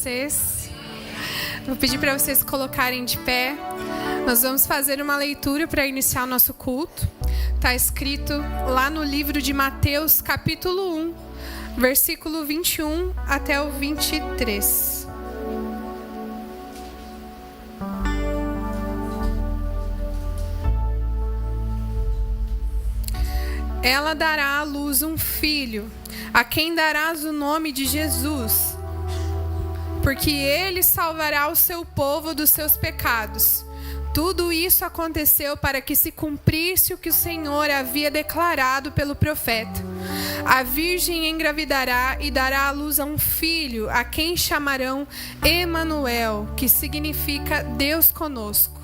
vocês? Vou pedir para vocês colocarem de pé. Nós vamos fazer uma leitura para iniciar o nosso culto. Está escrito lá no livro de Mateus, capítulo 1, versículo 21 até o 23. Ela dará à luz um filho, a quem darás o nome de Jesus, porque ele salvará o seu povo dos seus pecados. Tudo isso aconteceu para que se cumprisse o que o Senhor havia declarado pelo profeta. A virgem engravidará e dará à luz a um filho, a quem chamarão Emanuel, que significa Deus conosco.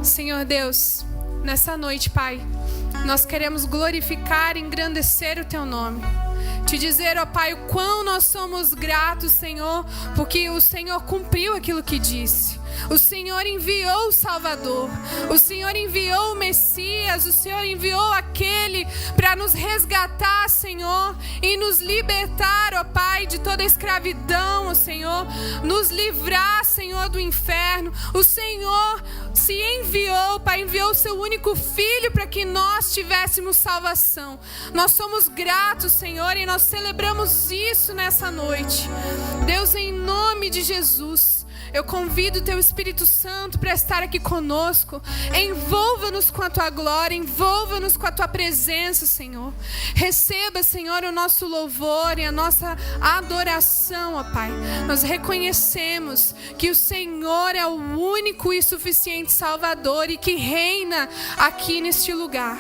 Senhor Deus, nessa noite, Pai, nós queremos glorificar e engrandecer o Teu nome. Te dizer, ó Pai, o quão nós somos gratos, Senhor, porque o Senhor cumpriu aquilo que disse. O Senhor enviou o Salvador, o Senhor enviou o Messias, o Senhor enviou aquele para nos resgatar, Senhor, e nos libertar, ó Pai, de toda a escravidão, ó Senhor, nos livrar, Senhor, do inferno. O Senhor se enviou, Pai, enviou o seu único Filho para que nós tivéssemos salvação. Nós somos gratos, Senhor, e nós celebramos isso nessa noite. Deus, em nome de Jesus, eu convido o Teu Espírito Santo para estar aqui conosco. Envolva-nos com a Tua glória, envolva-nos com a Tua presença, Senhor. Receba, Senhor, o nosso louvor e a nossa adoração, ó Pai. Nós reconhecemos que o Senhor é o único e suficiente Salvador e que reina aqui neste lugar.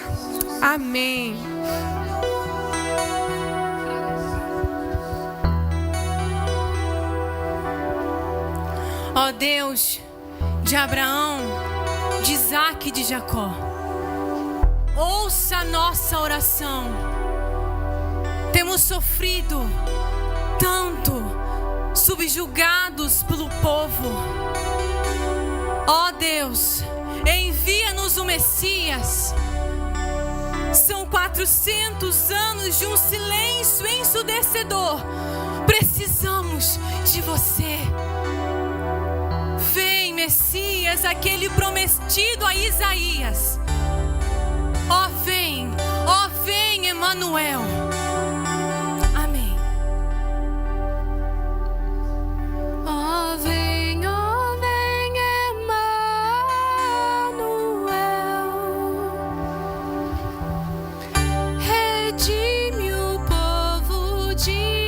Amém. Ó Deus de Abraão, de Isaque e de Jacó, ouça a nossa oração. Temos sofrido tanto, subjugados pelo povo. Ó Deus, envia-nos o Messias. São 400 anos de um silêncio ensurdecedor. Precisamos de Você. Vem, Messias, aquele prometido a Isaías. Ó vem, Emanuel. Amém. Ó vem, Emanuel. Redime o povo de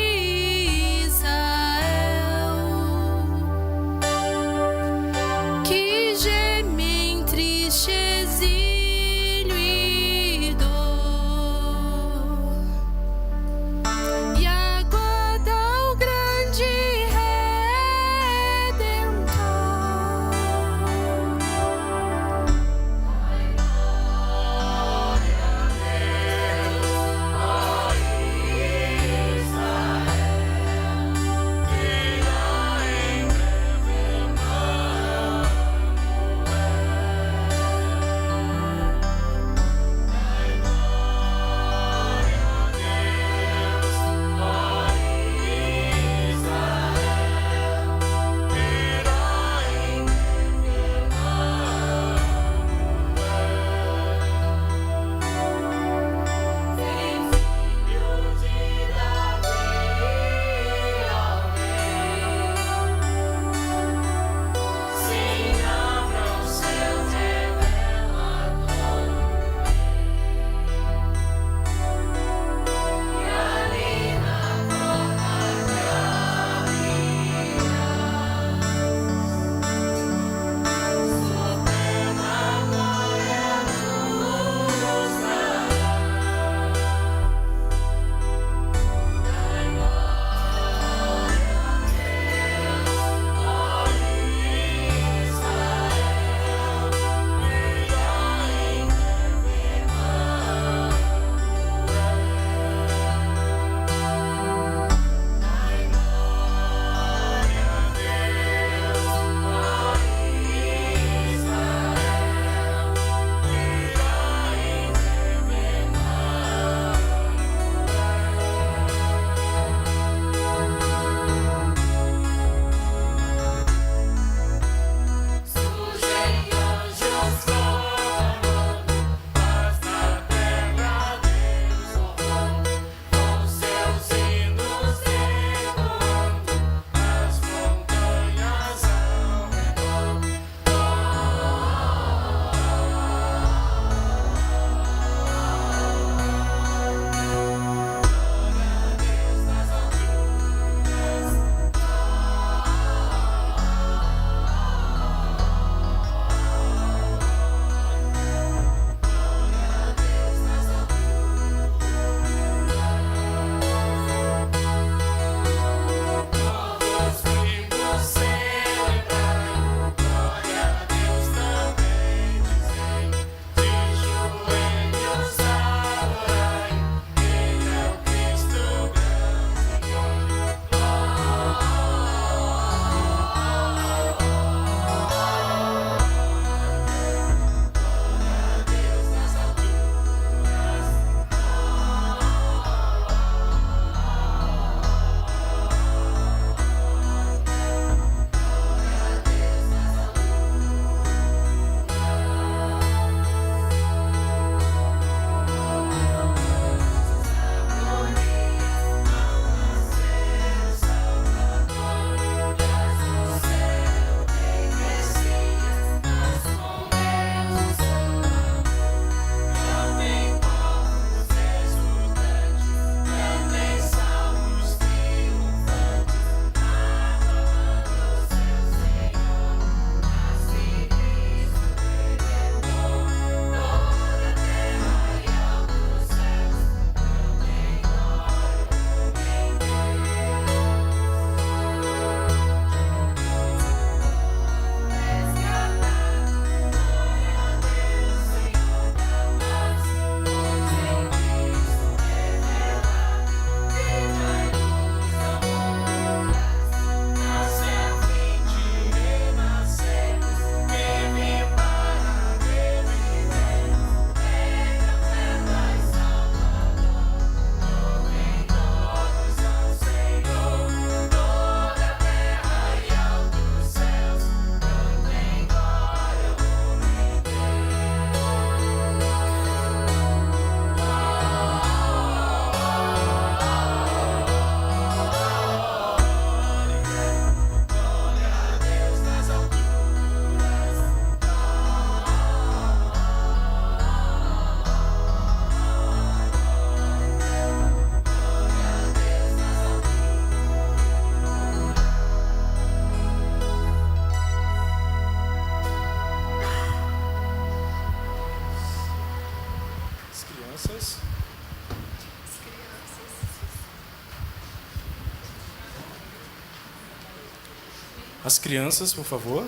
As crianças, por favor.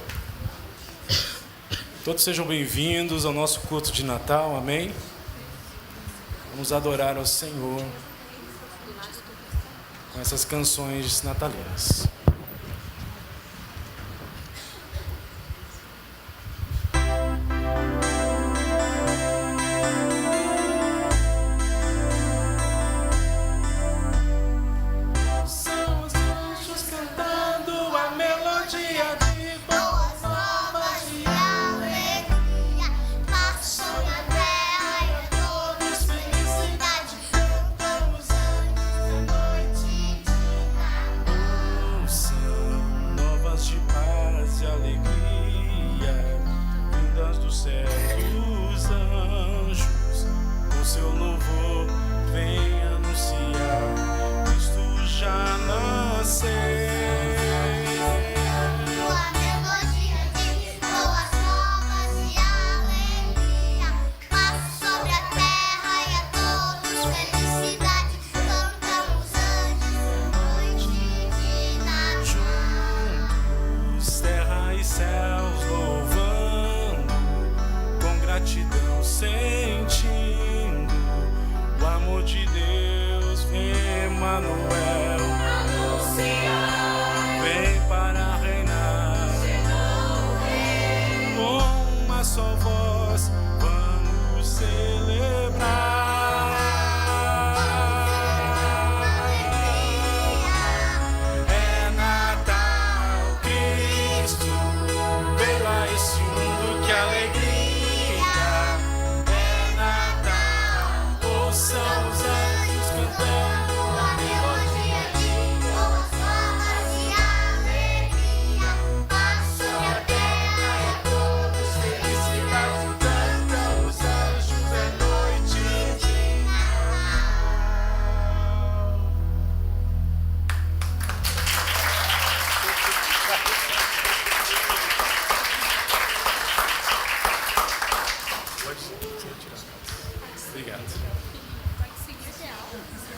Todos sejam bem-vindos ao nosso culto de Natal, amém? Vamos adorar ao Senhor com essas canções natalinas.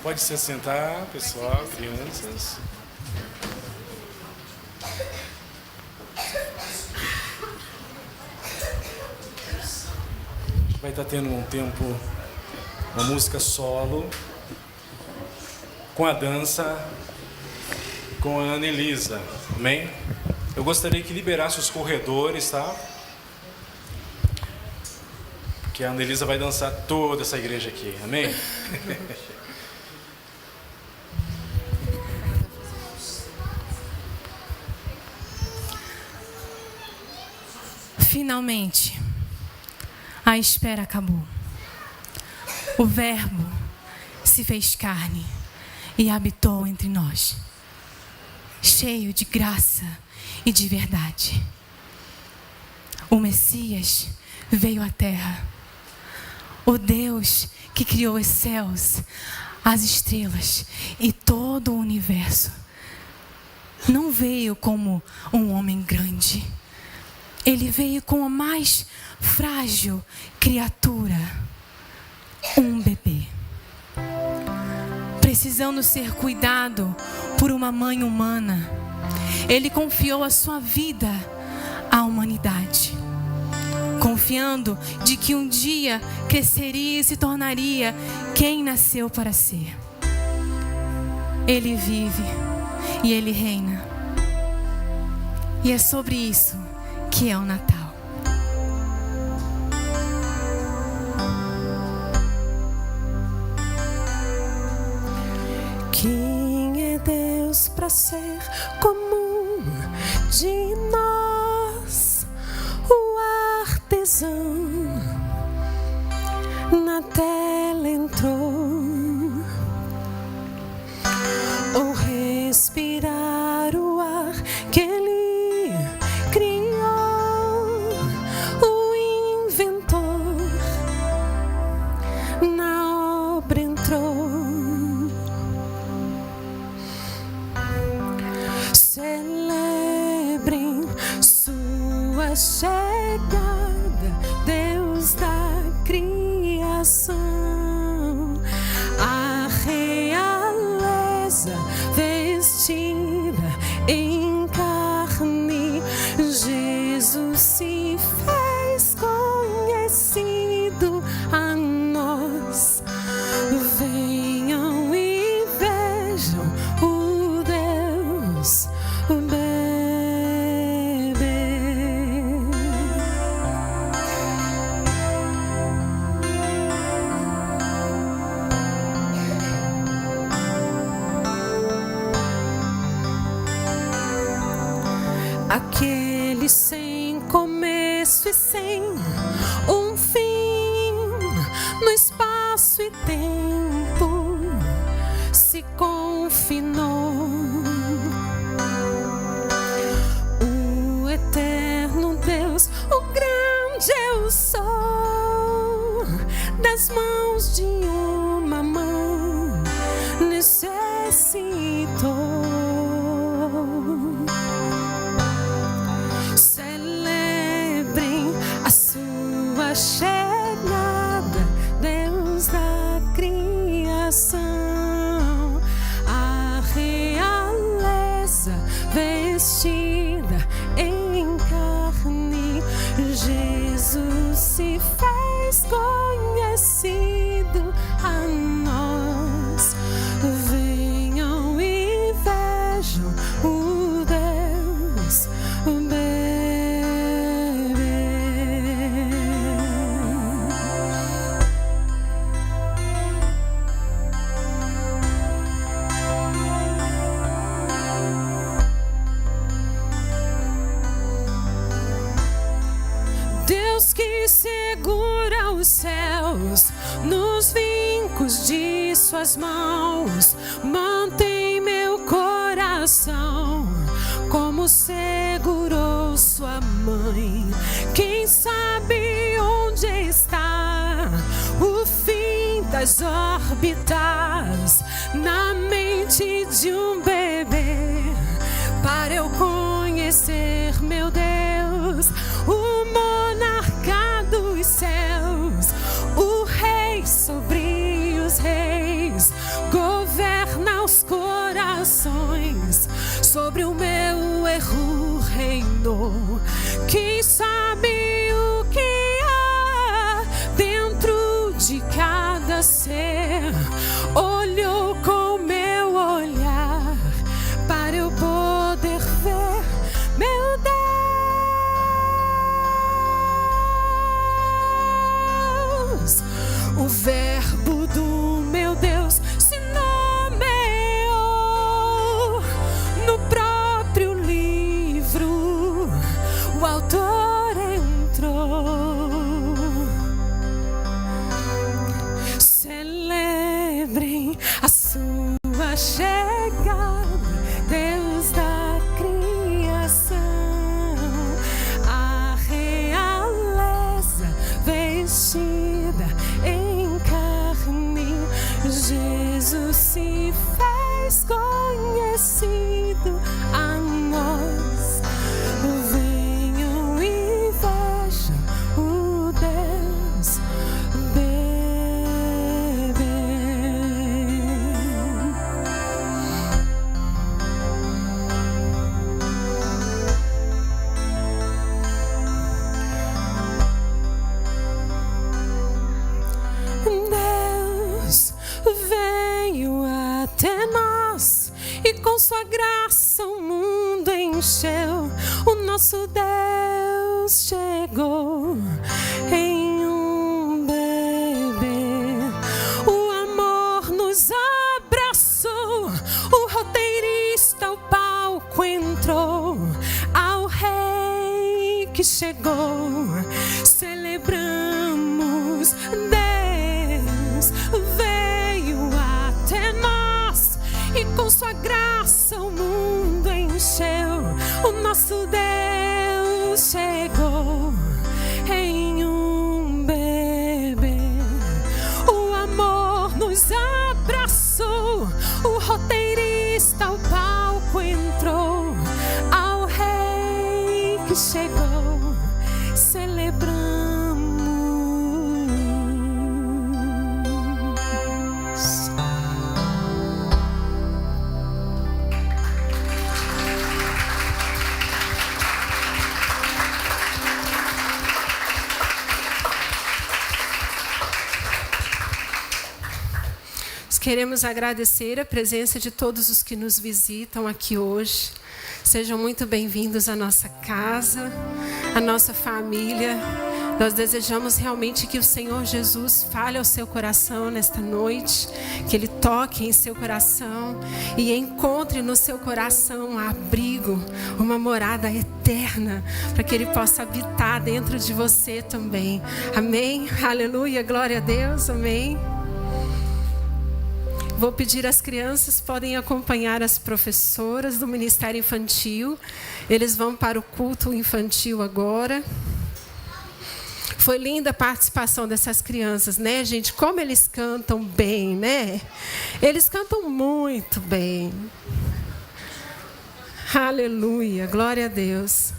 Pode se assentar, pessoal, crianças. Vai estar tendo um tempo, uma música solo, com a dança, com a Anelisa, amém? Eu gostaria que liberasse os corredores, tá? Porque a Anelisa vai dançar toda essa igreja aqui, amém? Finalmente, a espera acabou. O Verbo se fez carne e habitou entre nós, cheio de graça e de verdade. O Messias veio à terra. O Deus que criou os céus, as estrelas e todo o universo não veio como um homem grande. Ele veio com a mais frágil criatura, um bebê, precisando ser cuidado por uma mãe humana. Ele confiou a sua vida à humanidade, confiando de que um dia cresceria e se tornaria quem nasceu para ser. Ele vive e ele reina. E é sobre isso que é o Natal. Quem é Deus para ser comum de nós, o artesão na tela entrou, ou respirar o ar que ele chegada, Deus da criação, a realeza vestida em carne aquele sem começo e sem um fim, no espaço e tempo se confinou. O eterno Deus, o grande eu sou, das mãos de uma mão necessitou. Celebrem a sua chegada, Deus da criação, a realeza vestida em carne. Jesus se fez conhecido a nós. Venham e vejam o Deus Deus que segura os céus nos vincos de suas mãos, mantém meu coração como segurou sua mãe. Quem sabe onde está o fim das órbitas na mente de um bebê, para eu conhecer meu Deus, o monarca dos céus, o rei sobre os reis, governa os corações, sobre o meu erro reinou. Quem sabe o que há dentro de cada ser, olhou com meu olhar, para eu poder ver meu Deus. O verbo do meu Deus se nomeou no próprio livro, o autor entrou. Celebrem a sua chegada, Deus da criação, a realeza vestida em carne. Jesus se fez conhecido a nós. Venham e vejam o Deus bebê. Deus veio até nós e com sua graça o mundo encheu. O nosso Deus chegou em um bebê. O amor nos abraçou, o roteirista ao palco entrou, ao rei que chegou. Celebramos, Deus veio até nós e com sua graça o mundo encheu. O nosso Deus chegou em um bebê. O amor nos abraçou, o roteirista ao palco entrou, ao rei que chegou. Celebramos. Queremos agradecer a presença de todos os que nos visitam aqui hoje. Sejam muito bem-vindos à nossa casa, à nossa família. Nós desejamos realmente que o Senhor Jesus fale ao seu coração nesta noite, que Ele toque em seu coração e encontre no seu coração um abrigo, uma morada eterna, para que Ele possa habitar dentro de você também. Amém? Aleluia, glória a Deus, amém. Vou pedir às crianças, podem acompanhar as professoras do Ministério Infantil. Eles vão para o culto infantil agora. Foi linda a participação dessas crianças, né, gente? Como eles cantam bem, né? Eles cantam muito bem. Aleluia, glória a Deus.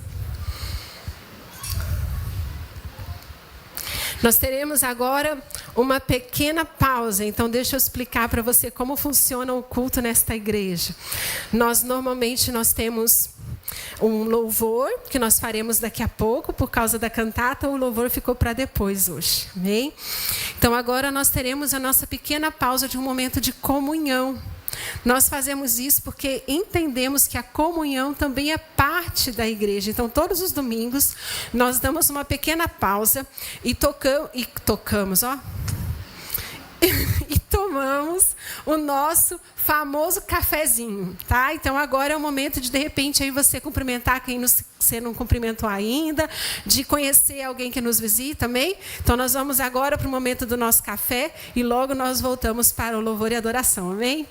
Nós teremos agora uma pequena pausa, então deixa eu explicar para você como funciona o culto nesta igreja. Normalmente nós temos um louvor, que nós faremos daqui a pouco, por causa da cantata, o louvor ficou para depois hoje, amém? Então agora nós teremos a nossa pequena pausa de um momento de comunhão. Nós fazemos isso porque entendemos que a comunhão também é parte da igreja. Então, todos os domingos, nós damos uma pequena pausa e tocamos, ó. E tomamos o nosso famoso cafezinho, tá? Então, agora é o momento de repente, aí você cumprimentar quem você não cumprimentou ainda, de conhecer alguém que nos visita, amém? Então, nós vamos agora para o momento do nosso café e logo nós voltamos para o louvor e adoração, amém?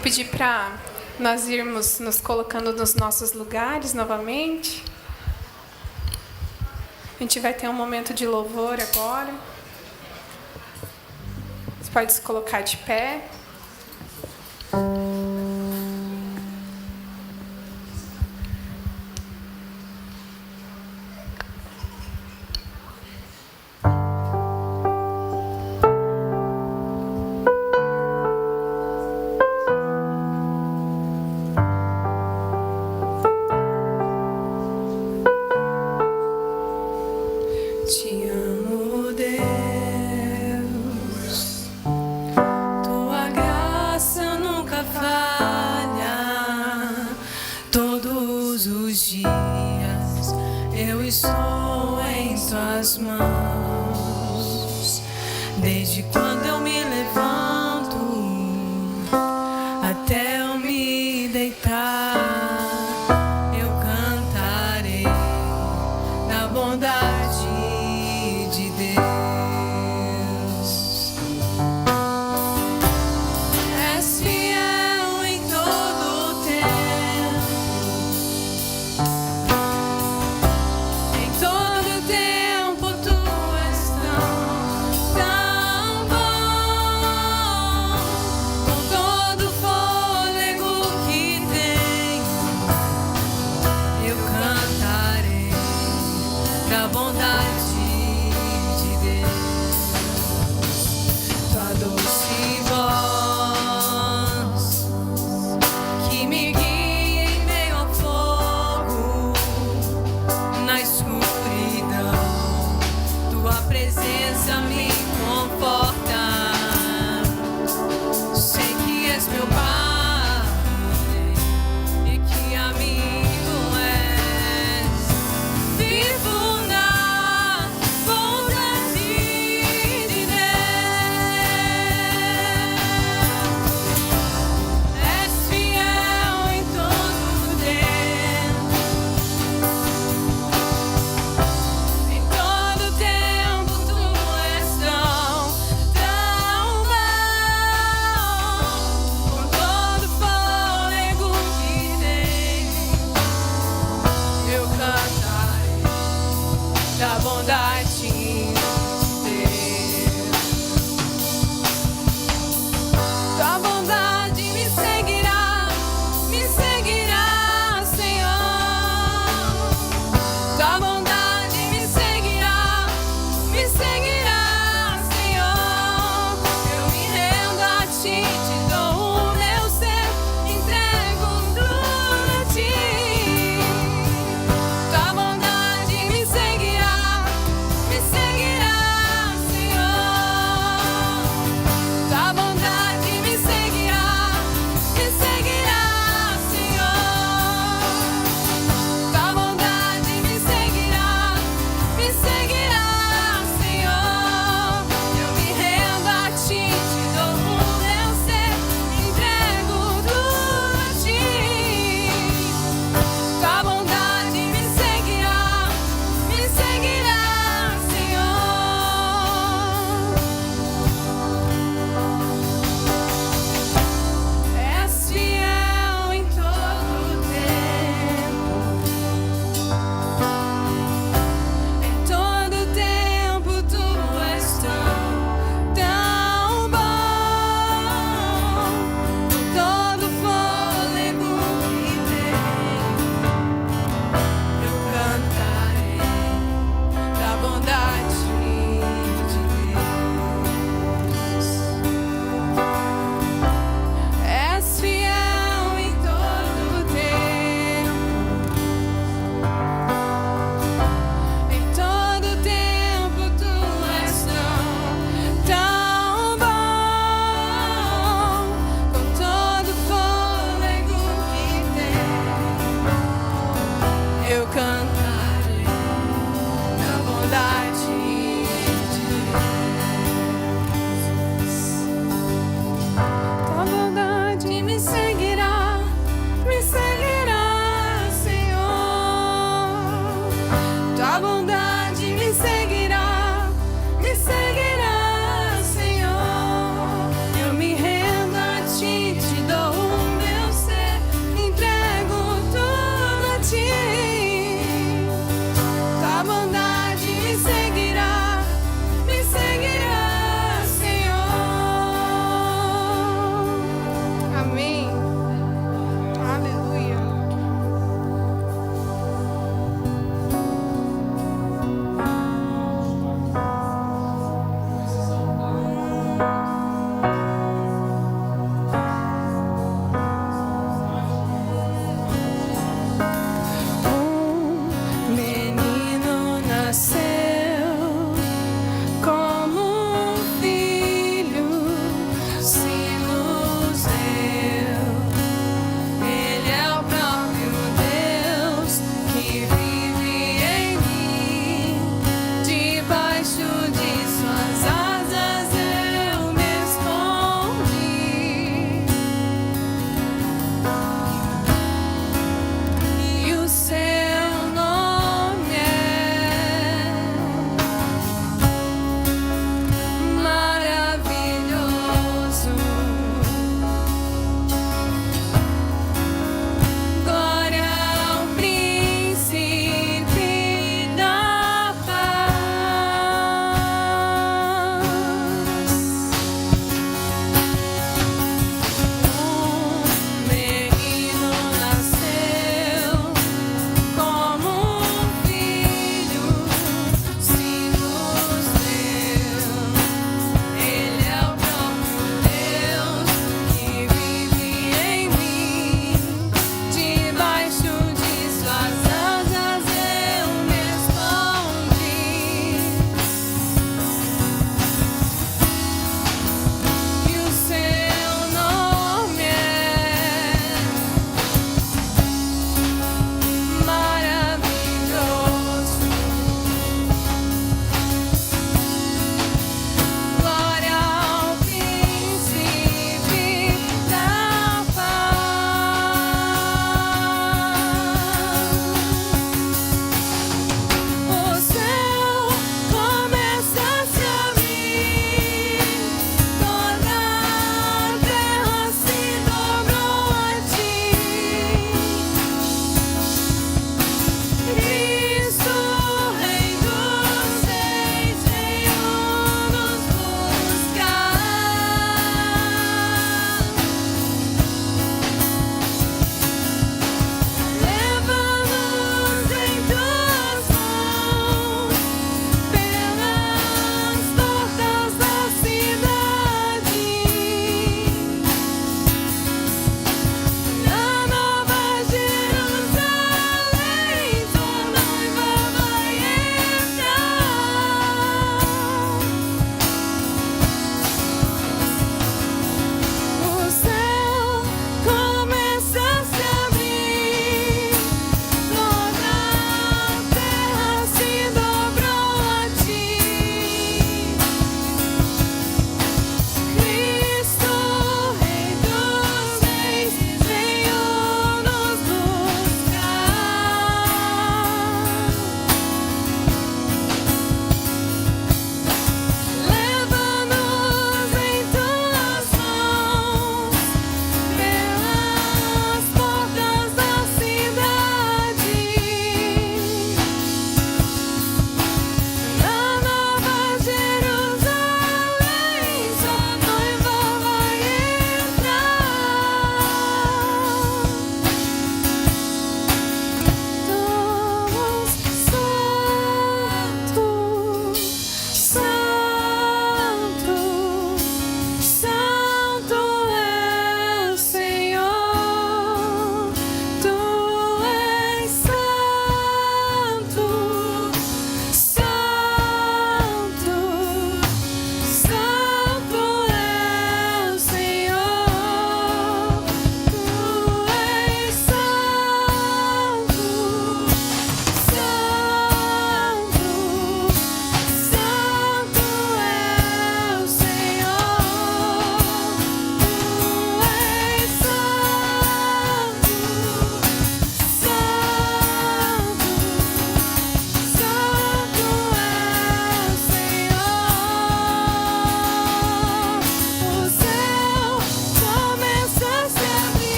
pedir para nós irmos nos colocando nos nossos lugares novamente. A gente vai ter um momento de louvor agora. Você pode se colocar de pé. Te amo, Deus, tua graça nunca falha. Todos os dias eu estou em tuas mãos. Desde quando eu me levanto até eu me deitar, eu cantarei da bondade de Deus. És fiel em todo o tempo, em todo o tempo tu és tão bom, com todo o fôlego que tenho, eu cantarei da bondade de Deus. Tua doce voz que me guia em meio ao fogo, na escuridão, tua presença me conforta. Sei que és meu Pai e que amigo és. Vivo na bondade de Deus. És fiel em todo o tempo, em todo o tempo tu és tão bom, com todo o fôlego que tenho, eu cantarei da bondade de Deus. Tua bondade me seguirá, Senhor. Tua bondade me seguirá, Senhor. Eu me rendo a ti, te dou o meu ser, entrego tudo a ti. Tua bondade me seguirá, Senhor. Tua bondade me seguirá, Senhor. Tua bondade me seguirá, Senhor. Eu me rendo a ti, te dou o meu ser, entrego tudo a ti. Tua bondade me seguirá, Senhor. És fiel em todo o tempo, em todo o tempo tu és tão bom, com todo o fôlego que tenho, eu cantarei da bondade de Deus. És fiel em todo o tempo, em todo o tempo tu és tão bom, com todo o fôlego que tenho, eu cantarei da bondade de Deus. Tua bondade me seguirá, Senhor. Tua bondade me seguirá, Senhor. Eu me rendo a ti, te dou o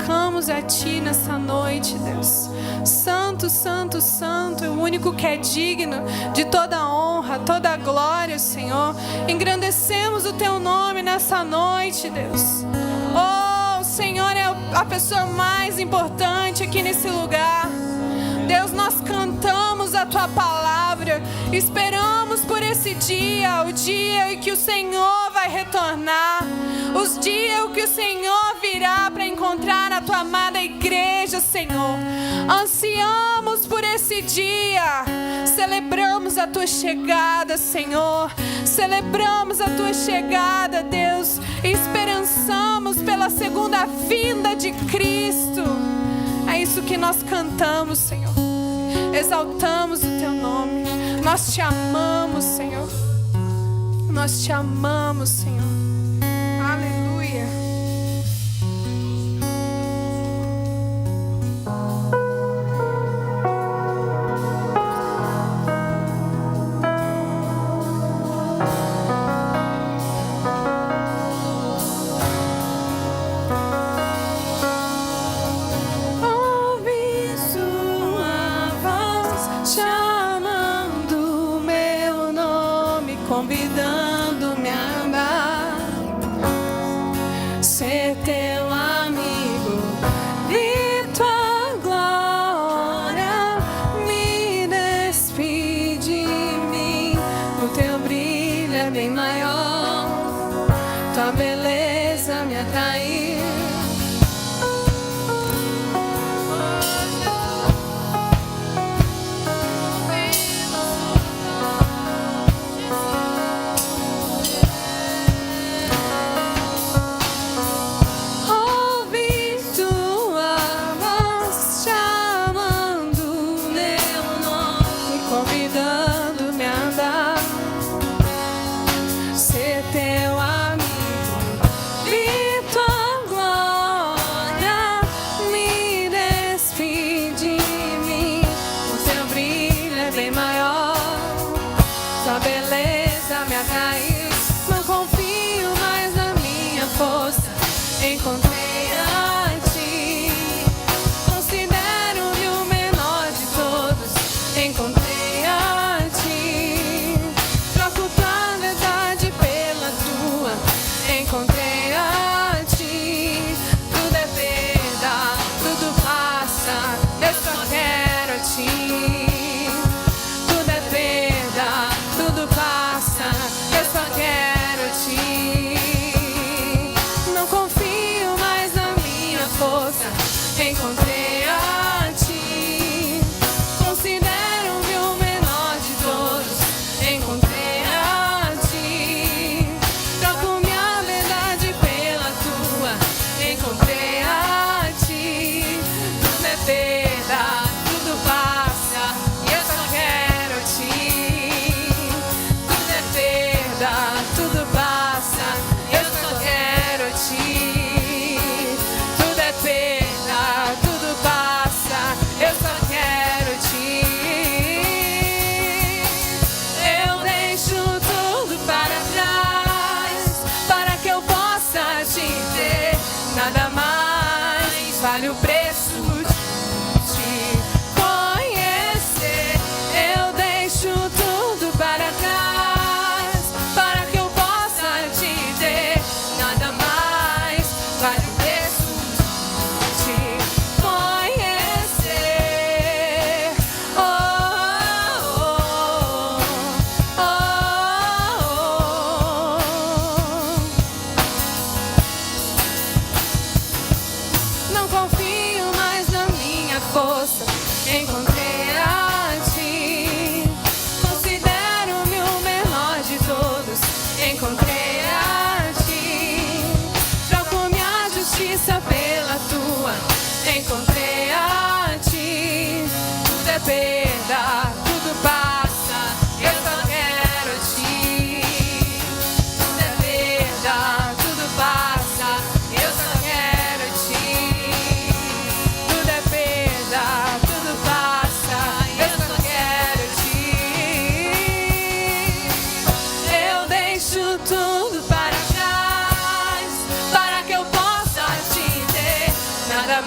invocamos a Ti nessa noite, Deus. Santo, santo, santo, é o único que é digno de toda honra, toda glória, Senhor. Engrandecemos o Teu nome nessa noite, Deus. Oh, o Senhor é a pessoa mais importante aqui nesse lugar. Deus, nós cantamos a Tua palavra, esperamos por esse dia, o dia em que o Senhor vai retornar, os dias em que o Senhor virá para encontrar a Tua amada igreja, Senhor. Ansiamos por esse dia, celebramos a Tua chegada, Senhor, celebramos a Tua chegada, Deus, e esperançamos pela segunda vinda de Cristo. É isso que nós cantamos, Senhor. Exaltamos o Teu nome. Nós Te amamos, Senhor. Nós Te amamos, Senhor. Aleluia. Convidando-me a andar, ser Teu amigo, vi Tua glória, me despi de mim. O Teu brilho é bem maior, Tua beleza me atraiu. Encontrei a Ti, considero-me o menor de todos. Encontrei a Ti, troco Tua verdade pela Tua. Encontrei a Ti, tudo é perda, tudo passa, eu só quero a Ti. Tudo é perda, tudo passa, eu só quero a Ti. Encontrei a Ti, considero-me o menor de todos. Encontrei a Ti, troco minha verdade pela Tua. Encontrei a Ti, tudo é perda, tudo passa, e eu só quero a Ti. Tudo é perda, tudo passa, eu só quero a Ti. Tudo passa, eu só quero Ti. Eu deixo tudo para trás, para que eu possa Te ter. Nada mais vale o preço de Te conhecer. Eu deixo tudo para trás, para que eu possa Te ter. Nada mais vale o preço de Te conhecer. Não confio mais na minha força. Encontrei a Ti, considero-me o menor de todos. Encontrei a Ti, troco minha justiça pela Tua. Encontrei a Ti, tudo é perda, tudo passa, eu só quero a Ti. Tudo é perda, tudo passa, eu só quero a Ti. Tudo é perda, tudo passa, eu só quero a Ti. Eu deixo tudo para trás, para que eu possa Te ter. Nada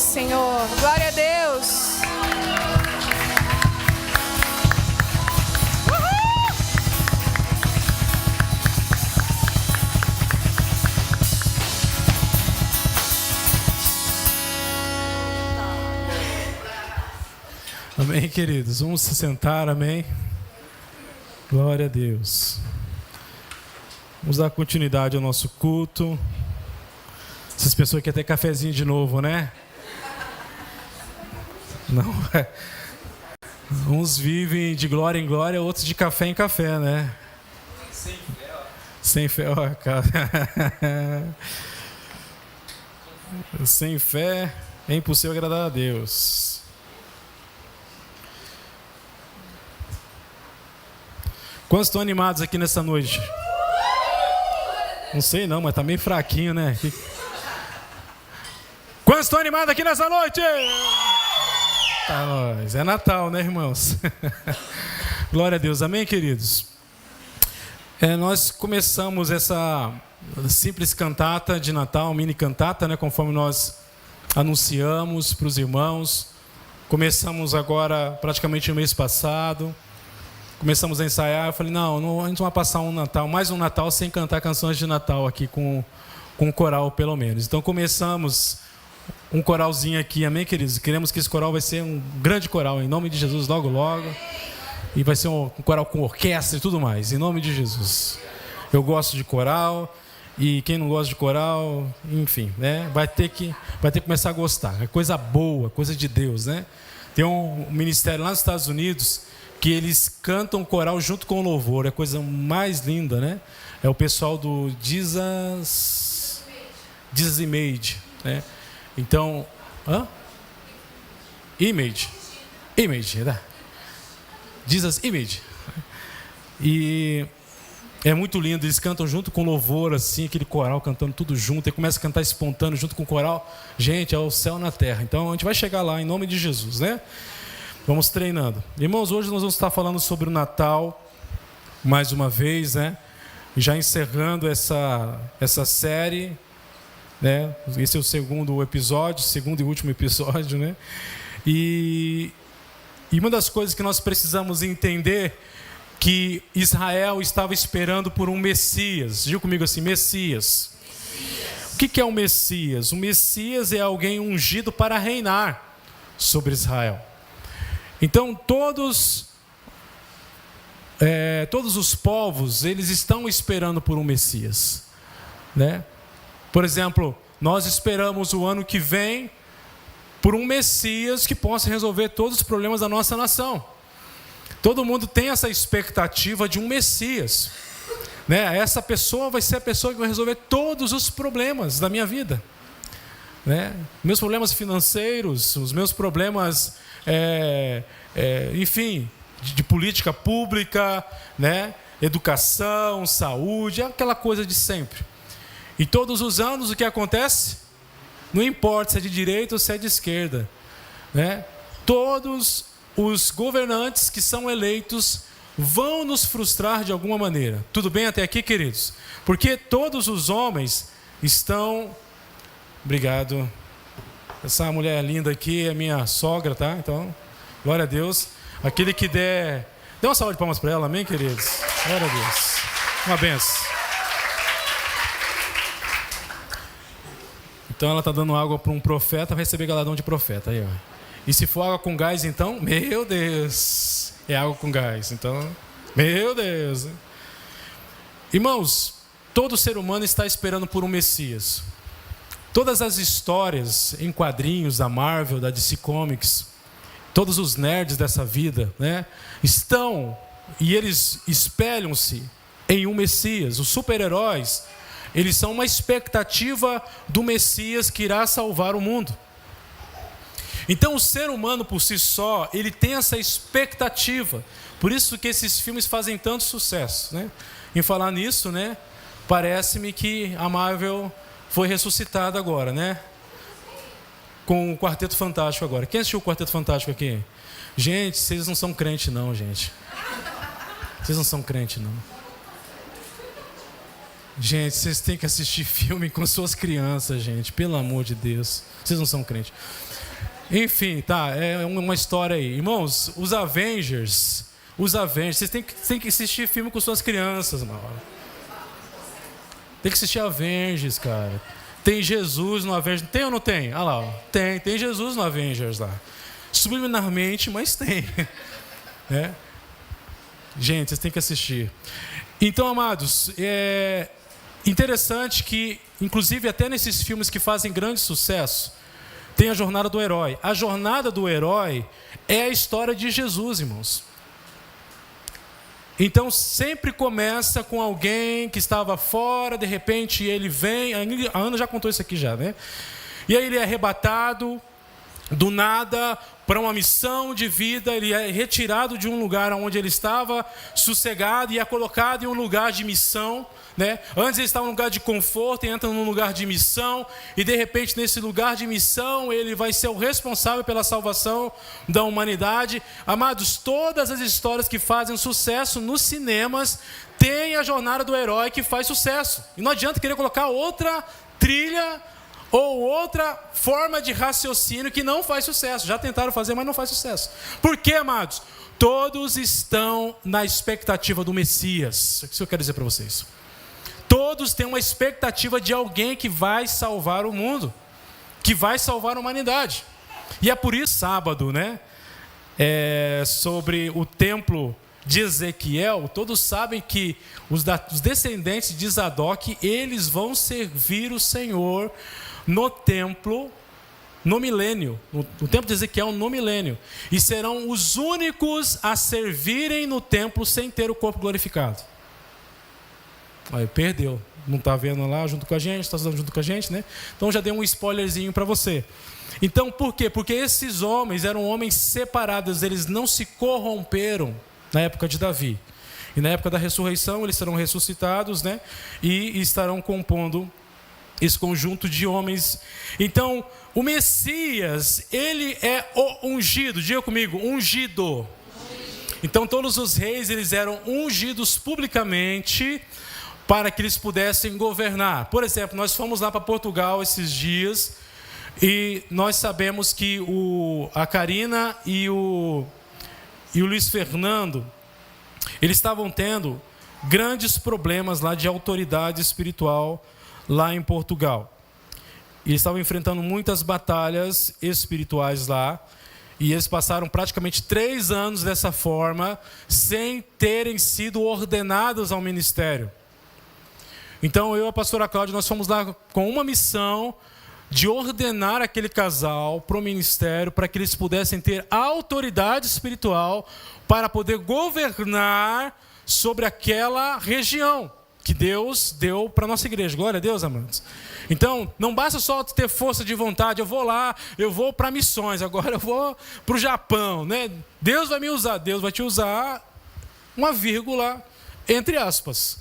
Senhor. Glória a Deus. Amém, queridos? Vamos se sentar, amém? Glória a Deus. Vamos dar continuidade ao nosso culto. Essas pessoas querem ter cafezinho de novo, né? Não é. Uns vivem de glória em glória, outros de café em café, né? Sem fé, ó, cara. Sem fé é impossível agradar a Deus. Quantos estão animados aqui nessa noite? Não sei não, mas tá meio fraquinho, né? Quantos estão animados aqui nessa noite? Tá, nós. É Natal, né, irmãos? Glória a Deus. Amém, queridos? Nós começamos essa simples cantata de Natal, mini cantata, né, conforme nós anunciamos para os irmãos. Começamos agora praticamente no mês passado. Começamos a ensaiar, eu falei, não, a gente não vai passar mais um Natal sem cantar canções de Natal aqui com um coral, pelo menos. Então começamos um coralzinho aqui, amém, queridos? Queremos que esse coral vai ser um grande coral, em nome de Jesus, logo, logo. E vai ser um coral com orquestra e tudo mais, em nome de Jesus. Eu gosto de coral, e quem não gosta de coral, enfim, né? Vai ter que começar a gostar. É coisa boa, coisa de Deus, né? Tem um ministério lá nos Estados Unidos que eles cantam coral junto com o louvor. É a coisa mais linda, né? É o pessoal do Jesus Image, né? Então, Image, né? Jesus Image. E é muito lindo, eles cantam junto com o louvor, assim, aquele coral cantando tudo junto, e começa a cantar espontâneo junto com o coral. Gente, é o céu na terra. Então, a gente vai chegar lá, em nome de Jesus, né? Vamos treinando. Irmãos, hoje nós vamos estar falando sobre o Natal, mais uma vez, né? Já encerrando essa série, né? Esse é o segundo e último episódio, né? E uma das coisas que nós precisamos entender, que Israel estava esperando por um Messias. Diga comigo assim, Messias. O que é o Messias? O Messias é alguém ungido para reinar sobre Israel. Então, todos os povos, eles estão esperando por um Messias, né? Por exemplo, nós esperamos o ano que vem por um Messias que possa resolver todos os problemas da nossa nação. Todo mundo tem essa expectativa de um Messias, né? Essa pessoa vai ser a pessoa que vai resolver todos os problemas da minha vida, né? Meus problemas financeiros, os meus problemas, enfim, de política pública, né? Educação, saúde, aquela coisa de sempre. E todos os anos o que acontece? Não importa se é de direita ou se é de esquerda, né? Todos os governantes que são eleitos vão nos frustrar de alguma maneira. Tudo bem até aqui, queridos? Porque todos os homens estão... Obrigado. Essa mulher linda aqui é minha sogra, tá? Então, glória a Deus. Aquele que der... Dê uma salva de palmas para ela, amém, queridos? Glória a Deus. Uma benção. Então, ela está dando água para um profeta, vai receber galadão de profeta. Aí, ó. E se for água com gás, então, meu Deus, é água com gás. Então, meu Deus. Irmãos, todo ser humano está esperando por um Messias. Todas as histórias em quadrinhos da Marvel, da DC Comics, todos os nerds dessa vida, né, estão e eles espelham-se em um Messias. Os super-heróis, eles são uma expectativa do Messias que irá salvar o mundo. Então o ser humano por si só, ele tem essa expectativa. Por isso que esses filmes fazem tanto sucesso, né? Em falar nisso, né, parece-me que a Marvel foi ressuscitada agora, né? Com o Quarteto Fantástico agora. Quem assistiu o Quarteto Fantástico aqui? Gente, vocês não são crente não, gente. Vocês não são crente não. Gente, vocês têm que assistir filme com suas crianças, gente. Pelo amor de Deus. Vocês não são crentes. Enfim, tá. É uma história aí. Irmãos, os Avengers, vocês têm que assistir filme com suas crianças, mano. Tem que assistir Avengers, cara. Tem Jesus no Avengers. Tem ou não tem? Ah lá, ó. Tem Jesus no Avengers lá. Subliminarmente, mas tem. É. Gente, vocês têm que assistir. Então, amados, é interessante que, inclusive, até nesses filmes que fazem grande sucesso, tem a jornada do herói. A jornada do herói é a história de Jesus, irmãos. Então, sempre começa com alguém que estava fora, de repente ele vem. A Ana já contou isso aqui já, né? E aí ele é arrebatado do nada para uma missão de vida, ele é retirado de um lugar onde ele estava sossegado e é colocado em um lugar de missão, né? Antes ele estava em um lugar de conforto e entra num lugar de missão, e de repente nesse lugar de missão ele vai ser o responsável pela salvação da humanidade. Amados, todas as histórias que fazem sucesso nos cinemas têm a jornada do herói que faz sucesso, e não adianta querer colocar outra trilha ou outra forma de raciocínio que não faz sucesso. Já tentaram fazer, mas não faz sucesso. Por quê, amados? Todos estão na expectativa do Messias. Isso que eu quero dizer para vocês. Todos têm uma expectativa de alguém que vai salvar o mundo, que vai salvar a humanidade. E é por isso, sábado, né? Sobre o templo de Ezequiel, todos sabem que os descendentes de Zadok, eles vão servir o Senhor no templo, no milênio, no templo de Ezequiel no milênio, e serão os únicos a servirem no templo sem ter o corpo glorificado. Aí perdeu, não está vendo lá junto com a gente, está estudando junto com a gente, né? Então já dei um spoilerzinho para você. Então por quê? Porque esses homens eram homens separados, eles não se corromperam na época de Davi, e na época da ressurreição eles serão ressuscitados, né? E estarão compondo esse conjunto de homens. Então, o Messias, ele é o ungido. Diga comigo, ungido. Então, todos os reis, eles eram ungidos publicamente para que eles pudessem governar. Por exemplo, nós fomos lá para Portugal esses dias e nós sabemos que a Karina e o Luiz Fernando, eles estavam tendo grandes problemas lá de autoridade espiritual lá em Portugal. E eles estavam enfrentando muitas batalhas espirituais lá. E eles passaram praticamente 3 anos dessa forma, sem terem sido ordenados ao ministério. Então eu e a pastora Cláudia, nós fomos lá com uma missão de ordenar aquele casal para o ministério, para que eles pudessem ter autoridade espiritual para poder governar sobre aquela região que Deus deu para a nossa igreja. Glória a Deus, amados. Então, não basta só ter força de vontade. Eu vou lá, eu vou para missões, agora eu vou para o Japão, né? Deus vai me usar. Deus vai te usar, uma vírgula, entre aspas.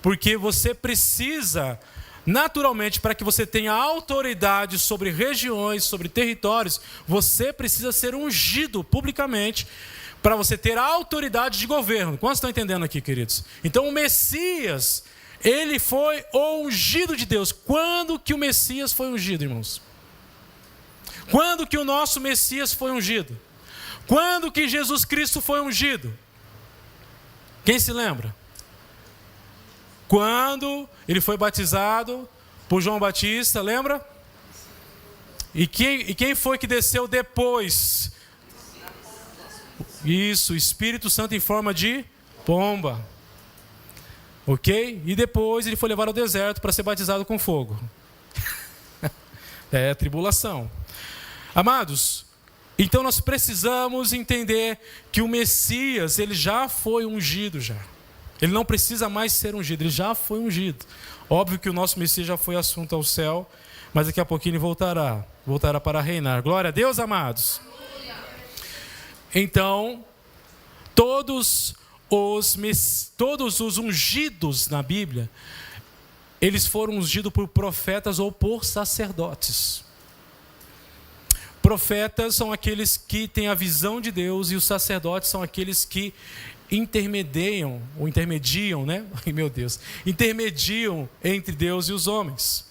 Porque você precisa, naturalmente, para que você tenha autoridade sobre regiões, sobre territórios, você precisa ser ungido publicamente para você ter a autoridade de governo. Quantos estão entendendo aqui, queridos? Então o Messias, ele foi o ungido de Deus. Quando que o Messias foi ungido, irmãos? Quando que o nosso Messias foi ungido? Quando que Jesus Cristo foi ungido? Quem se lembra? Quando ele foi batizado por João Batista, lembra? E quem foi que desceu depois? Isso, o Espírito Santo em forma de pomba. Ok? E depois ele foi levado ao deserto para ser batizado com fogo. É a tribulação. Amados, então nós precisamos entender que o Messias, ele já foi ungido já. Ele não precisa mais ser ungido, ele já foi ungido. Óbvio que o nosso Messias já foi assunto ao céu, mas daqui a pouquinho ele voltará para reinar. Glória a Deus, amados. Então, todos os ungidos na Bíblia, eles foram ungidos por profetas ou por sacerdotes. Profetas são aqueles que têm a visão de Deus, e os sacerdotes são aqueles que intermediam, né? Ai, meu Deus, intermediam entre Deus e os homens.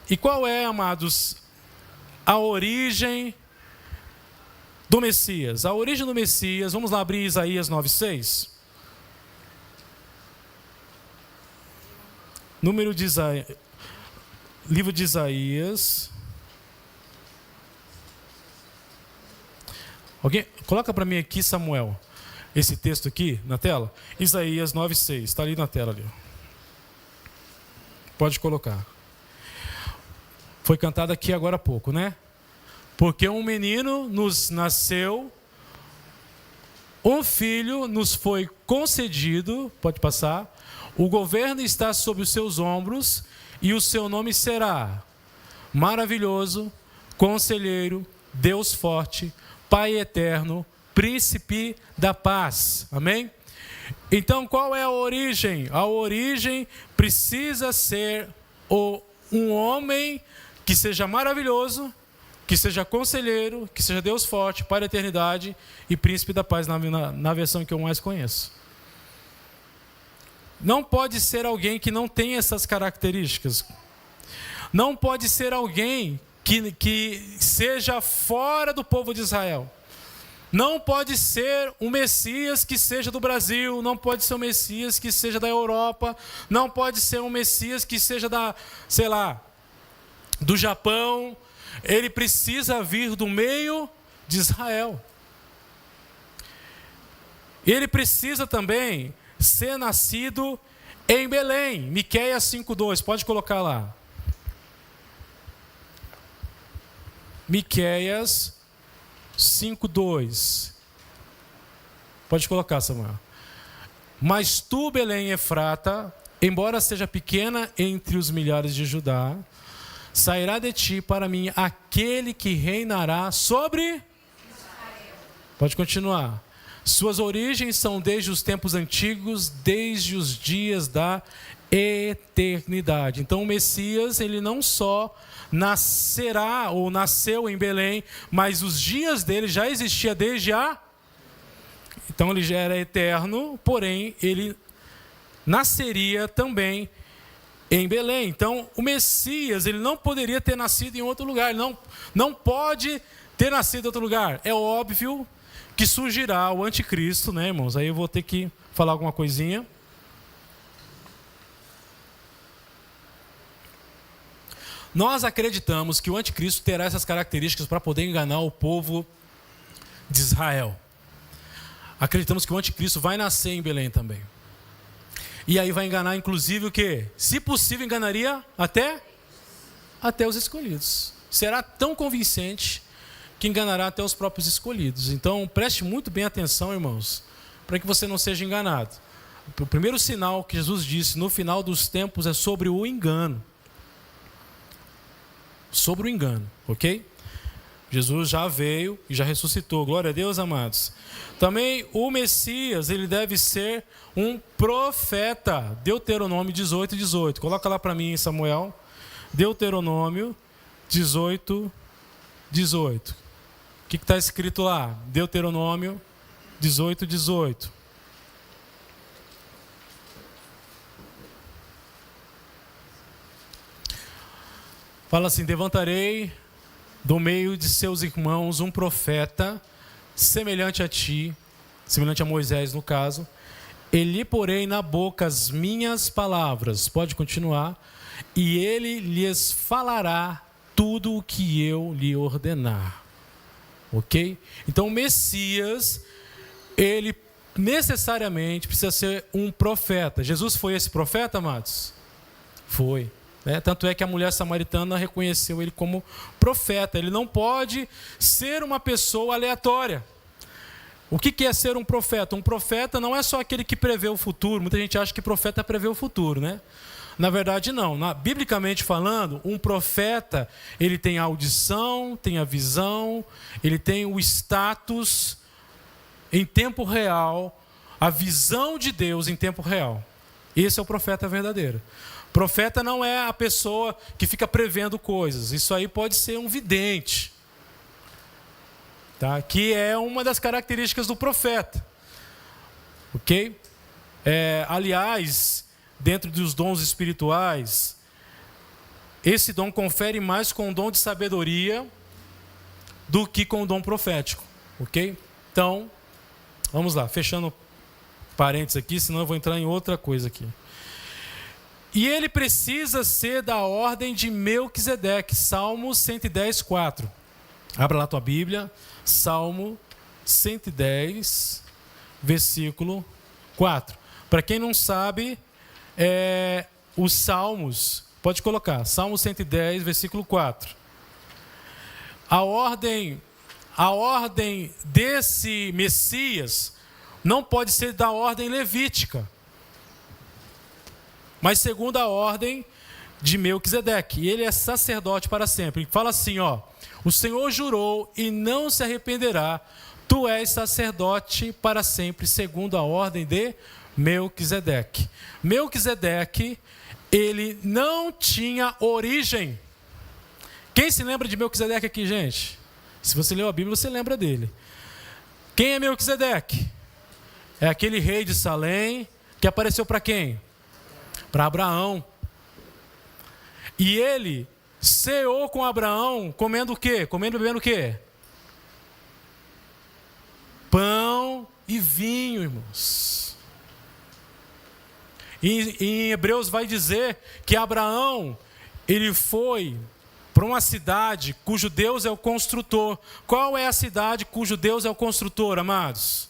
E qual é, amados, a origem do Messias? A origem do Messias, vamos lá abrir Isaías 9:6. Livro de Isaías. Alguém coloca para mim aqui, Samuel, esse texto aqui na tela. Isaías 9:6, está ali na tela ali. Pode colocar. Foi cantado aqui agora há pouco, né? Porque um menino nos nasceu, um filho nos foi concedido, pode passar, o governo está sobre os seus ombros, e o seu nome será Maravilhoso, Conselheiro, Deus Forte, Pai Eterno, Príncipe da Paz. Amém? Então, qual é a origem? A origem precisa ser um homem que seja maravilhoso, que seja conselheiro, que seja Deus forte, Pai da eternidade e Príncipe da Paz, na versão que eu mais conheço. Não pode ser alguém que não tem essas características. Não pode ser alguém que seja fora do povo de Israel. Não pode ser um Messias que seja do Brasil, não pode ser um Messias que seja da Europa, não pode ser um Messias que seja do Japão. Ele precisa vir do meio de Israel. Ele precisa também ser nascido em Belém. Miqueias 5:2, pode colocar lá. Miqueias 5:2. Pode colocar, Samuel. Mas tu, Belém Efrata, embora seja pequena entre os milhares de Judá, sairá de ti para mim aquele que reinará sobre Israel. Pode continuar. Suas origens são desde os tempos antigos, desde os dias da eternidade. Então o Messias, ele não só nascerá ou nasceu em Belém, mas os dias dele já existia desde Então ele já era eterno, porém ele nasceria também em Belém. Então o Messias, ele não poderia ter nascido em outro lugar, ele não pode ter nascido em outro lugar. É óbvio que surgirá o anticristo, né, irmãos? Aí eu vou ter que falar alguma coisinha. Nós acreditamos que o anticristo terá essas características para poder enganar o povo de Israel. Acreditamos que o anticristo vai nascer em Belém também. E aí vai enganar, inclusive, o quê? Se possível, enganaria até os escolhidos. Será tão convincente que enganará até os próprios escolhidos. Então, preste muito bem atenção, irmãos, para que você não seja enganado. O primeiro sinal que Jesus disse no final dos tempos é sobre o engano. Sobre o engano, ok? Jesus já veio e já ressuscitou. Glória a Deus, amados. Também o Messias, ele deve ser um profeta. Deuteronômio 18:18. Coloca lá para mim, Samuel. Deuteronômio 18:18. O que está escrito lá? Deuteronômio 18:18. Fala assim: levantarei do meio de seus irmãos um profeta semelhante a ti, semelhante a Moisés no caso, e lhe porei na boca as minhas palavras. Pode continuar. E ele lhes falará tudo o que eu lhe ordenar. Ok? Então o Messias, ele necessariamente precisa ser um profeta. Jesus foi esse profeta, amados? Foi. Tanto é que a mulher samaritana reconheceu ele como profeta. Ele não pode ser uma pessoa aleatória. O que é ser um profeta? Um profeta não é só aquele que prevê o futuro. Muita gente acha que profeta prevê o futuro, né? Na verdade, não. Biblicamente falando, um profeta, ele tem a audição, tem a visão, ele tem o status em tempo real, a visão de Deus em tempo real. Esse é o profeta verdadeiro. Profeta não é a pessoa que fica prevendo coisas. Isso aí pode ser um vidente. tá? Que é uma das características do profeta, ok? Aliás, dentro dos dons espirituais, esse dom confere mais com o dom de sabedoria do que com o dom profético, ok? Então, vamos lá, fechando parênteses aqui, senão eu vou entrar em outra coisa aqui. E ele precisa ser da ordem de Melquisedeque, Salmo 110, 4. Abra lá tua Bíblia, Salmo 110, versículo 4. Para quem não sabe, os Salmos, pode colocar, Salmo 110, versículo 4. A ordem desse Messias não pode ser da ordem levítica, mas segundo a ordem de Melquisedeque. E ele é sacerdote para sempre. Ele fala assim, ó: o Senhor jurou e não se arrependerá, tu és sacerdote para sempre, segundo a ordem de Melquisedeque. Melquisedeque, ele não tinha origem. Quem se lembra de Melquisedeque aqui, gente? Se você leu a Bíblia, você lembra dele. Quem é Melquisedeque? É aquele rei de Salém que apareceu para quem? Para Abraão. E ele ceou com Abraão comendo o quê? Comendo e bebendo o quê? Pão e vinho, irmãos. E em Hebreus vai dizer que Abraão, ele foi para uma cidade cujo Deus é o construtor. Qual é a cidade cujo Deus é o construtor, amados?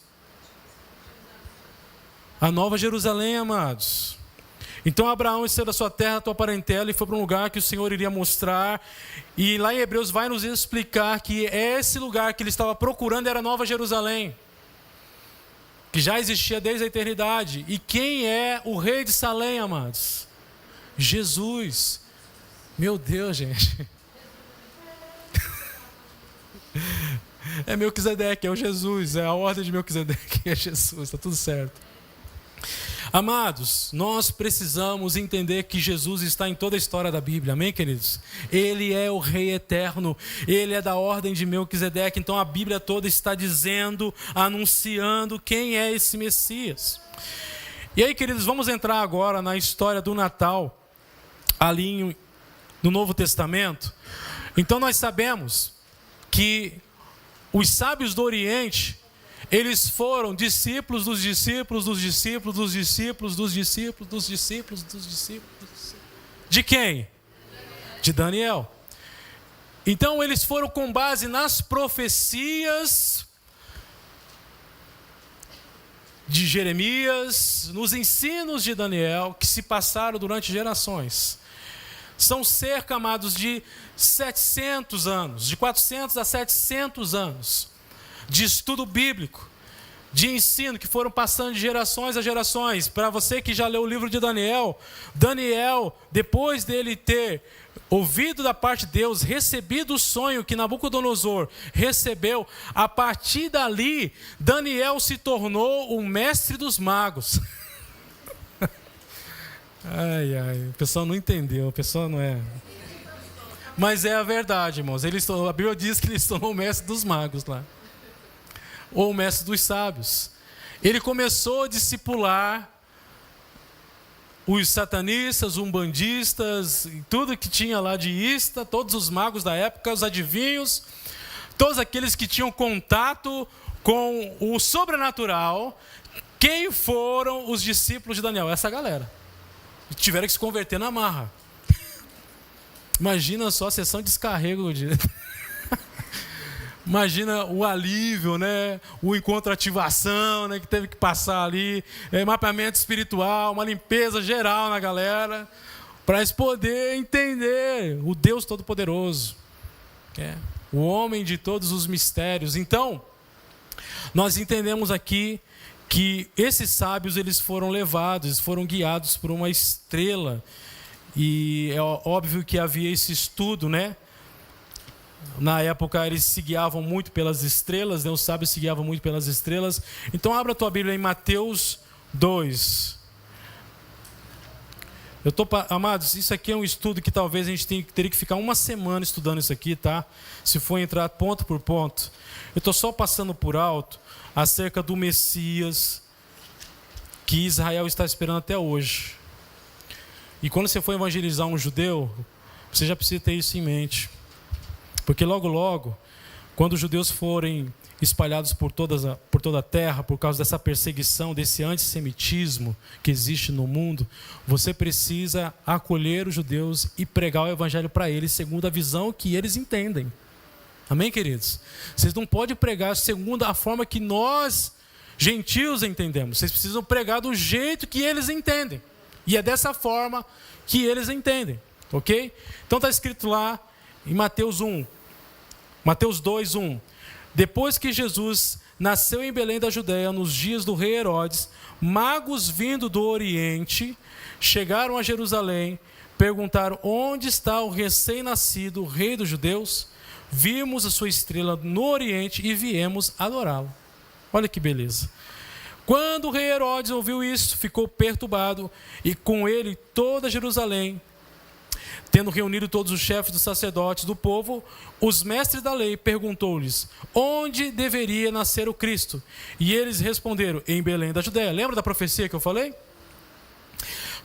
A Nova Jerusalém, amados. Então Abraão saiu da sua terra, da sua parentela, e foi para um lugar que o Senhor iria mostrar. E lá em Hebreus vai nos explicar que esse lugar que ele estava procurando era a Nova Jerusalém, que já existia desde a eternidade. E quem é o rei de Salém, amados? Jesus. Meu Deus, gente. É Melquisedeque, é o Jesus, é a ordem de Melquisedeque, é Jesus, está tudo certo. Amados, nós precisamos entender que Jesus está em toda a história da Bíblia, amém, queridos? Ele é o Rei eterno, ele é da ordem de Melquisedeque, então a Bíblia toda está dizendo, anunciando quem é esse Messias. E aí, queridos, vamos entrar agora na história do Natal, ali no Novo Testamento. Então nós sabemos que os sábios do Oriente, eles foram discípulos dos discípulos, dos discípulos, dos discípulos, dos discípulos, dos discípulos, dos discípulos. De quem? De Daniel. Então eles foram com base nas profecias de Jeremias, nos ensinos de Daniel, que se passaram durante gerações. São cerca, amados, de 700 anos, de 400 a 700 anos de estudo bíblico, de ensino, que foram passando de gerações a gerações. Para você que já leu o livro de Daniel, depois dele ter ouvido da parte de Deus, recebido o sonho que Nabucodonosor recebeu, a partir dali, Daniel se tornou o mestre dos magos. O pessoal não entendeu, o pessoal não é... Mas é a verdade, irmãos. A Bíblia diz que ele se tornou o mestre dos magos lá, ou o mestre dos sábios. Ele começou a discipular os satanistas, umbandistas, tudo que tinha lá de ista, todos os magos da época, os adivinhos, todos aqueles que tinham contato com o sobrenatural. Quem foram os discípulos de Daniel? Essa galera. Tiveram que se converter na marra. Imagina só a sessão de descarrego de... Imagina o alívio, né? O encontro ativação, né? Que teve que passar ali, mapeamento espiritual, uma limpeza geral na galera, para eles poderem entender o Deus Todo-Poderoso, o homem de todos os mistérios. Então, nós entendemos aqui que esses sábios, eles foram levados, eles foram guiados por uma estrela, e é óbvio que havia esse estudo, né? Na época eles se guiavam muito pelas estrelas, né? Os sábios se guiavam muito pelas estrelas. Então abra a tua Bíblia em Mateus 2. Amados, isso aqui é um estudo que talvez a gente teria que ficar uma semana estudando isso aqui, tá? Se for entrar ponto por ponto. Eu estou só passando por alto acerca do Messias que Israel está esperando até hoje. E quando você for evangelizar um judeu, você já precisa ter isso em mente. Porque logo, logo, quando os judeus forem espalhados por toda a terra, por causa dessa perseguição, desse antissemitismo que existe no mundo, você precisa acolher os judeus e pregar o evangelho para eles segundo a visão que eles entendem. Amém, queridos? Vocês não podem pregar segundo a forma que nós, gentios, entendemos. Vocês precisam pregar do jeito que eles entendem. E é dessa forma que eles entendem. Ok? Então está escrito lá em Mateus 2:1. Depois que Jesus nasceu em Belém da Judéia, nos dias do rei Herodes, magos vindo do Oriente chegaram a Jerusalém, perguntaram: onde está o recém-nascido, o rei dos judeus? Vimos a sua estrela no Oriente e viemos adorá-lo. Olha que beleza. Quando o rei Herodes ouviu isso, ficou perturbado, e com ele toda Jerusalém. Tendo reunido todos os chefes dos sacerdotes do povo, os mestres da lei perguntou-lhes: onde deveria nascer o Cristo? E eles responderam: em Belém da Judéia. Lembra da profecia que eu falei?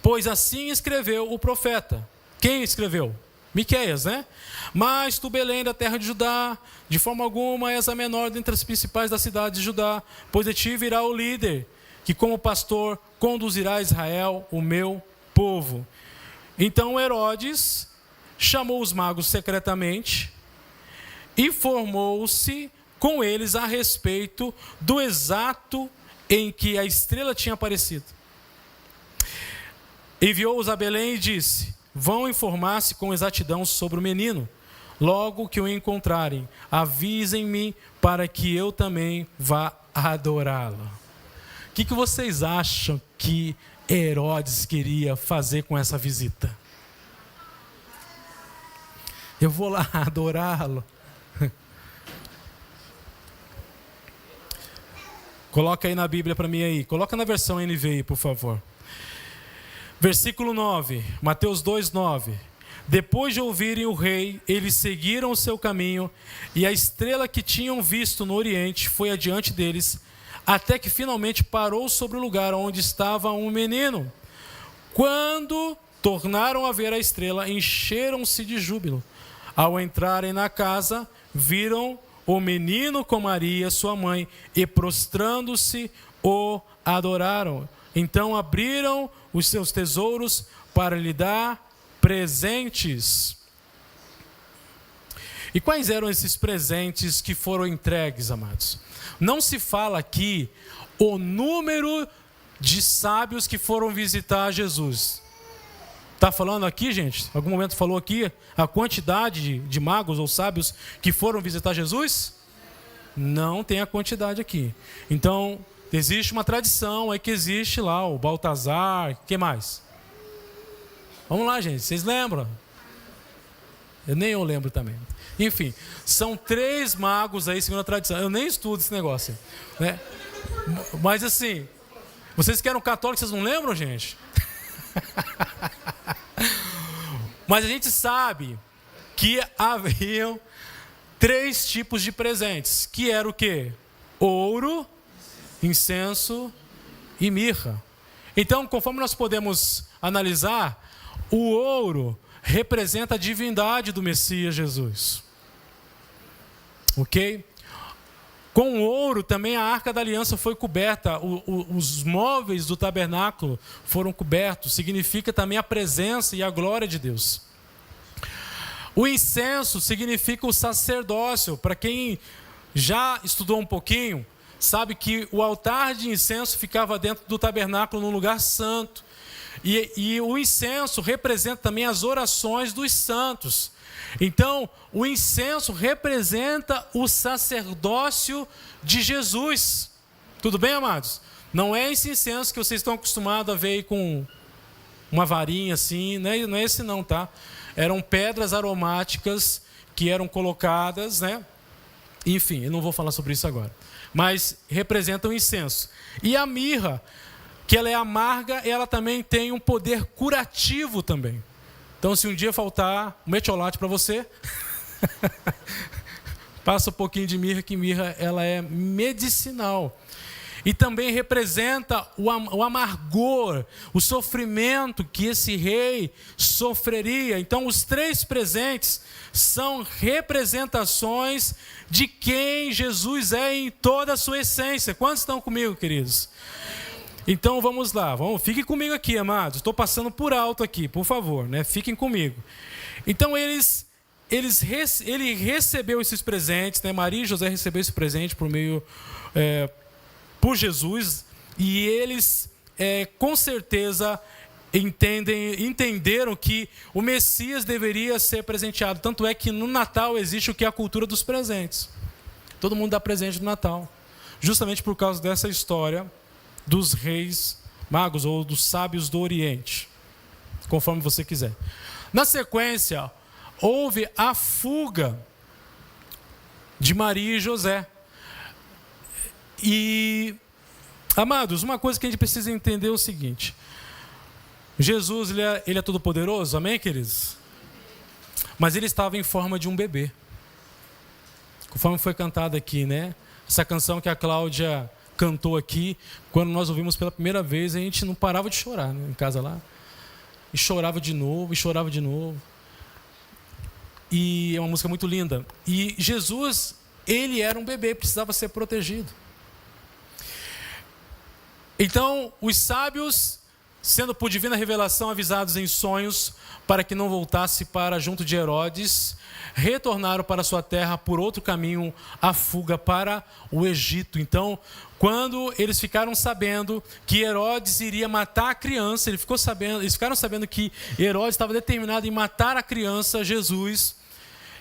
Pois assim escreveu o profeta. Quem escreveu? Miqueias, né? Mas tu, Belém, da terra de Judá, de forma alguma és a menor dentre as principais das cidades de Judá, pois de ti virá o líder, que como pastor conduzirá Israel, o meu povo. Então Herodes chamou os magos secretamente, informou-se com eles a respeito do exato em que a estrela tinha aparecido. Enviou-os a Belém e disse: vão informar-se com exatidão sobre o menino. Logo que o encontrarem, avisem-me para que eu também vá adorá-lo. O que vocês acham que Herodes queria fazer com essa visita? Eu vou lá adorá-lo. Coloca aí na Bíblia para mim aí. Coloca na versão NVI, por favor. Versículo 9, Mateus 2:9. Depois de ouvirem o rei, eles seguiram o seu caminho, e a estrela que tinham visto no Oriente foi adiante deles, até que finalmente parou sobre o lugar onde estava um menino. Quando tornaram a ver a estrela, encheram-se de júbilo. Ao entrarem na casa, viram o menino com Maria, sua mãe, e prostrando-se, o adoraram. Então abriram os seus tesouros para lhe dar presentes. E quais eram esses presentes que foram entregues, amados? Não se fala aqui o número de sábios que foram visitar Jesus. Está falando aqui, gente? Algum momento falou aqui a quantidade de magos ou sábios que foram visitar Jesus? Não tem a quantidade aqui. Então, existe uma tradição aí que existe lá, o Baltazar, o que mais? Vamos lá, gente, vocês lembram? Eu lembro também. Enfim, são 3 magos aí, segundo a tradição. Eu nem estudo esse negócio, né? Mas assim, vocês que eram católicos, vocês não lembram, gente? Mas a gente sabe que haviam 3 tipos de presentes, que era o quê? Ouro, incenso e mirra. Então, conforme nós podemos analisar, o ouro representa a divindade do Messias Jesus. Ok? Com o ouro também a Arca da Aliança foi coberta, os móveis do tabernáculo foram cobertos, significa também a presença e a glória de Deus. O incenso significa o sacerdócio. Para quem já estudou um pouquinho, sabe que o altar de incenso ficava dentro do tabernáculo, num lugar santo. E o incenso representa também as orações dos santos. Então, o incenso representa o sacerdócio de Jesus. Tudo bem, amados? Não é esse incenso que vocês estão acostumados a ver aí com uma varinha assim, não é esse não, tá? Eram pedras aromáticas que eram colocadas, né? Enfim, eu não vou falar sobre isso agora. Mas representa o incenso. E a mirra, que ela é amarga e ela também tem um poder curativo também. Então, se um dia faltar um metiolate para você, passa um pouquinho de mirra, que mirra ela é medicinal. E também representa o amargor, o sofrimento que esse rei sofreria. Então, os 3 presentes são representações de quem Jesus é em toda a sua essência. Quantos estão comigo, queridos? Então, vamos lá. Fiquem comigo aqui, amados. Estou passando por alto aqui, por favor, né? Fiquem comigo. Então, ele recebeu esses presentes, né? Maria e José receberam esse presente por Jesus, e eles com certeza entenderam que o Messias deveria ser presenteado. Tanto é que no Natal existe o que é a cultura dos presentes. Todo mundo dá presente no Natal, justamente por causa dessa história dos reis magos ou dos sábios do Oriente, conforme você quiser. Na sequência, houve a fuga de Maria e José. E, amados, uma coisa que a gente precisa entender é o seguinte: Jesus, ele é todo poderoso, amém, queridos? Mas ele estava em forma de um bebê, conforme foi cantado aqui, né? Essa canção que a Cláudia cantou aqui, quando nós ouvimos pela primeira vez, a gente não parava de chorar, né, em casa lá, e chorava de novo, e chorava de novo. E é uma música muito linda. E Jesus, ele era um bebê, precisava ser protegido. Então, os sábios, sendo por divina revelação avisados em sonhos para que não voltasse para junto de Herodes, retornaram para sua terra por outro caminho, a fuga para o Egito. Então, quando eles ficaram sabendo que Herodes iria matar a criança, eles ficaram sabendo que Herodes estava determinado em matar a criança, Jesus,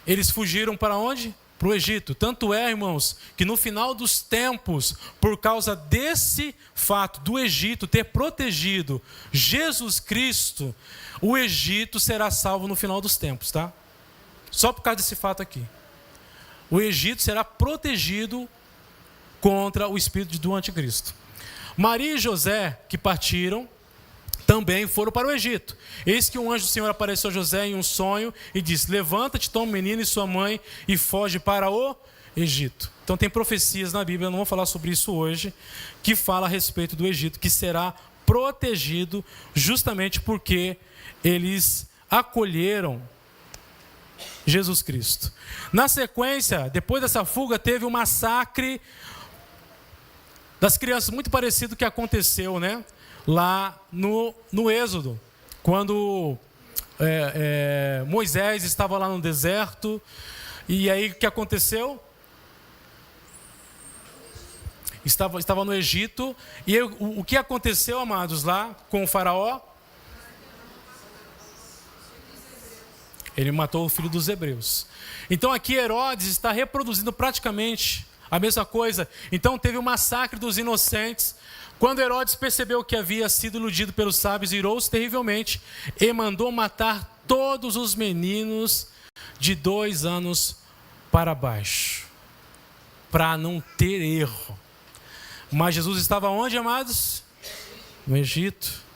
eles fugiram para onde? Para o Egito. Tanto é, irmãos, que no final dos tempos, por causa desse fato do Egito ter protegido Jesus Cristo, o Egito será salvo no final dos tempos, tá? Só por causa desse fato aqui. O Egito será protegido contra o espírito do anticristo. Maria e José, que partiram, também foram para o Egito. Eis que um anjo do Senhor apareceu a José em um sonho e disse: levanta-te, toma o menino e sua mãe e foge para o Egito. Então tem profecias na Bíblia, eu não vou falar sobre isso hoje, que fala a respeito do Egito, que será protegido justamente porque eles acolheram Jesus Cristo. Na sequência, depois dessa fuga, teve um massacre das crianças, muito parecido com o que aconteceu, né? Lá no Êxodo, quando Moisés estava lá no deserto, e aí o que aconteceu? Estava no Egito, e o que aconteceu, amados, lá com o faraó? Ele matou o filho dos hebreus. Então aqui Herodes está reproduzindo praticamente a mesma coisa. Então teve o massacre dos inocentes. Quando Herodes percebeu que havia sido iludido pelos sábios, irou-se terrivelmente e mandou matar todos os meninos de 2 anos para baixo, para não ter erro. Mas Jesus estava onde, amados? No Egito.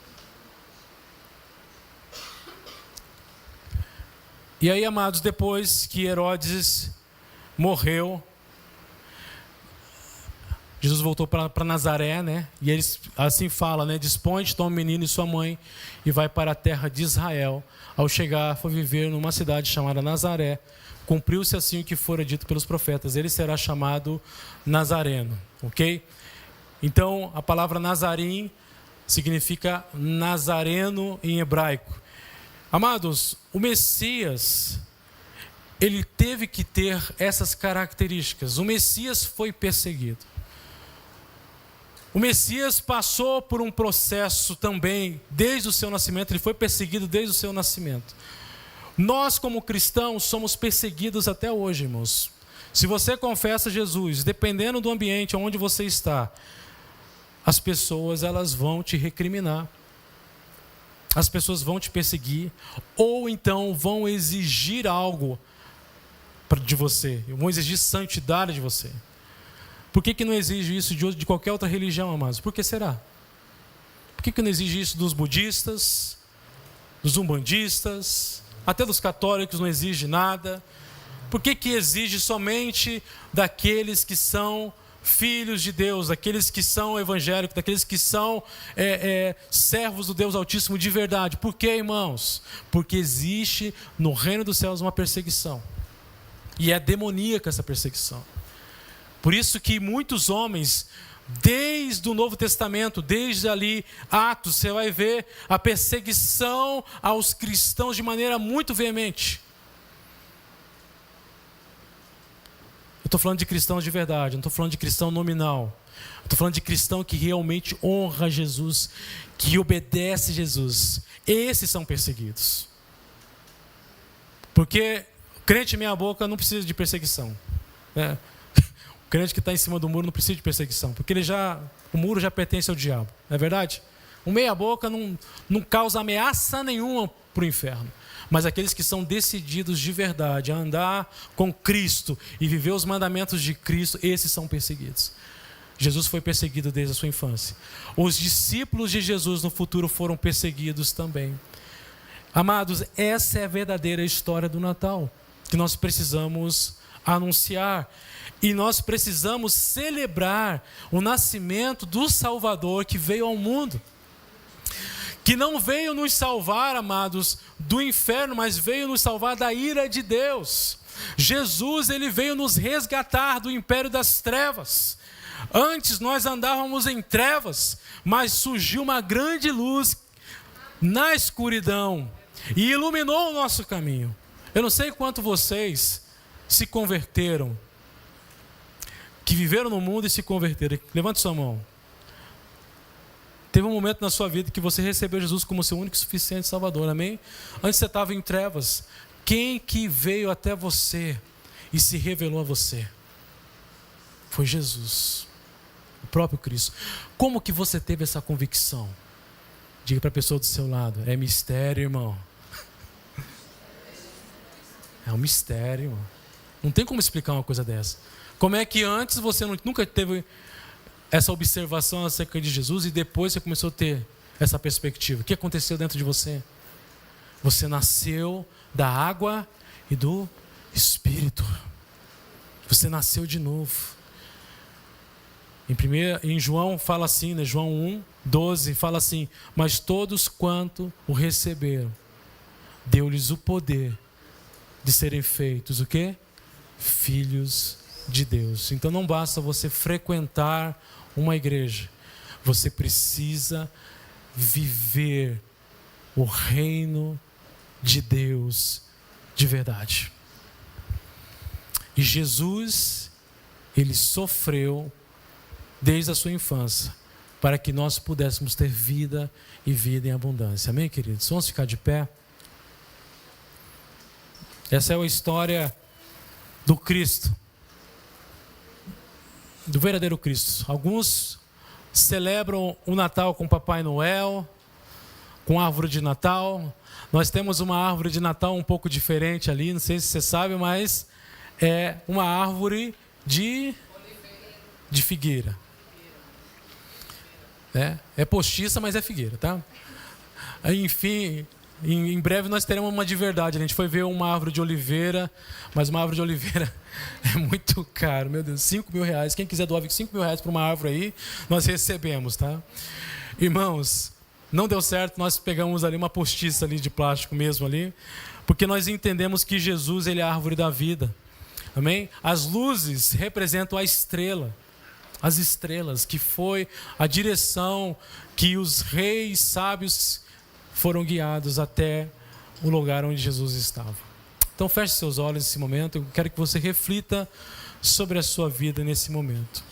E aí, amados, depois que Herodes morreu, Jesus voltou para Nazaré, né? E eles assim fala, né? Dispõe-te, toma o menino e sua mãe e vai para a terra de Israel. Ao chegar, foi viver numa cidade chamada Nazaré. Cumpriu-se assim o que fora dito pelos profetas. Ele será chamado Nazareno, ok? Então, a palavra Nazarim significa Nazareno em hebraico. Amados, o Messias, ele teve que ter essas características. O Messias foi perseguido. O Messias passou por um processo também, desde o seu nascimento, ele foi perseguido desde o seu nascimento. Nós, como cristãos, somos perseguidos até hoje, irmãos. Se você confessa Jesus, dependendo do ambiente onde você está, as pessoas, elas vão te recriminar. As pessoas vão te perseguir, ou então vão exigir algo de você, vão exigir santidade de você. Por que não exige isso de qualquer outra religião, amados? Por que será? Por que não exige isso dos budistas, dos umbandistas, até dos católicos não exige nada? Por que exige somente daqueles que são filhos de Deus, daqueles que são evangélicos, daqueles que são servos do Deus Altíssimo de verdade? Por que, irmãos? Porque existe no reino dos céus uma perseguição. E é demoníaca essa perseguição. Por isso que muitos homens, desde o Novo Testamento, desde ali Atos, você vai ver a perseguição aos cristãos de maneira muito veemente. Eu estou falando de cristãos de verdade, não estou falando de cristão nominal. Estou falando de cristão que realmente honra Jesus, que obedece Jesus. Esses são perseguidos. Porque crente meia boca não precisa de perseguição. O crente que está em cima do muro não precisa de perseguição, porque o muro já pertence ao diabo, não é verdade? O meia boca não causa ameaça nenhuma para o inferno. Mas aqueles que são decididos de verdade a andar com Cristo e viver os mandamentos de Cristo, esses são perseguidos. Jesus foi perseguido desde a sua infância. Os discípulos de Jesus no futuro foram perseguidos também. Amados, essa é a verdadeira história do Natal, que nós precisamos anunciar. E nós precisamos celebrar o nascimento do Salvador que veio ao mundo. Que não veio nos salvar, amados, do inferno, mas veio nos salvar da ira de Deus. Jesus, ele veio nos resgatar do império das trevas. Antes nós andávamos em trevas, mas surgiu uma grande luz na escuridão e iluminou o nosso caminho. Eu não sei quanto vocês se converteram, que viveram no mundo e se converteram. Levante sua mão. Teve um momento na sua vida que você recebeu Jesus como seu único e suficiente Salvador, amém? Antes você estava em trevas. Quem que veio até você e se revelou a você? Foi Jesus, o próprio Cristo. Como que você teve essa convicção? Diga para a pessoa do seu lado, é mistério, irmão. É um mistério, irmão. Não tem como explicar uma coisa dessa. Como é que antes você nunca teve essa observação acerca de Jesus e depois você começou a ter essa perspectiva? O que aconteceu dentro de você? Você nasceu da água e do Espírito. Você nasceu de novo. Em João fala assim, né? João 1:12 fala assim: mas todos quanto o receberam, deu-lhes o poder de serem feitos o quê? Filhos de Deus. Então não basta você frequentar uma igreja, você precisa viver o reino de Deus de verdade. E Jesus, ele sofreu desde a sua infância para que nós pudéssemos ter vida e vida em abundância. Amém, queridos? Vamos ficar de pé. Essa é a história do Cristo, do verdadeiro Cristo. Alguns celebram o Natal com Papai Noel, com árvore de Natal. Nós temos uma árvore de Natal um pouco diferente ali, não sei se você sabe, mas é uma árvore de figueira. É postiça, mas é figueira, tá? Enfim, em breve nós teremos uma de verdade. A gente foi ver uma árvore de oliveira, mas uma árvore de oliveira é muito caro, meu Deus, R$5.000. Quem quiser doar R$5.000 para uma árvore aí, nós recebemos, tá? Irmãos, não deu certo, nós pegamos ali uma postiça ali de plástico mesmo ali, porque nós entendemos que Jesus, ele é a árvore da vida, amém? As luzes representam a estrela, as estrelas, que foi a direção que os reis sábios foram guiados até o lugar onde Jesus estava. Então feche seus olhos nesse momento. Eu quero que você reflita sobre a sua vida nesse momento.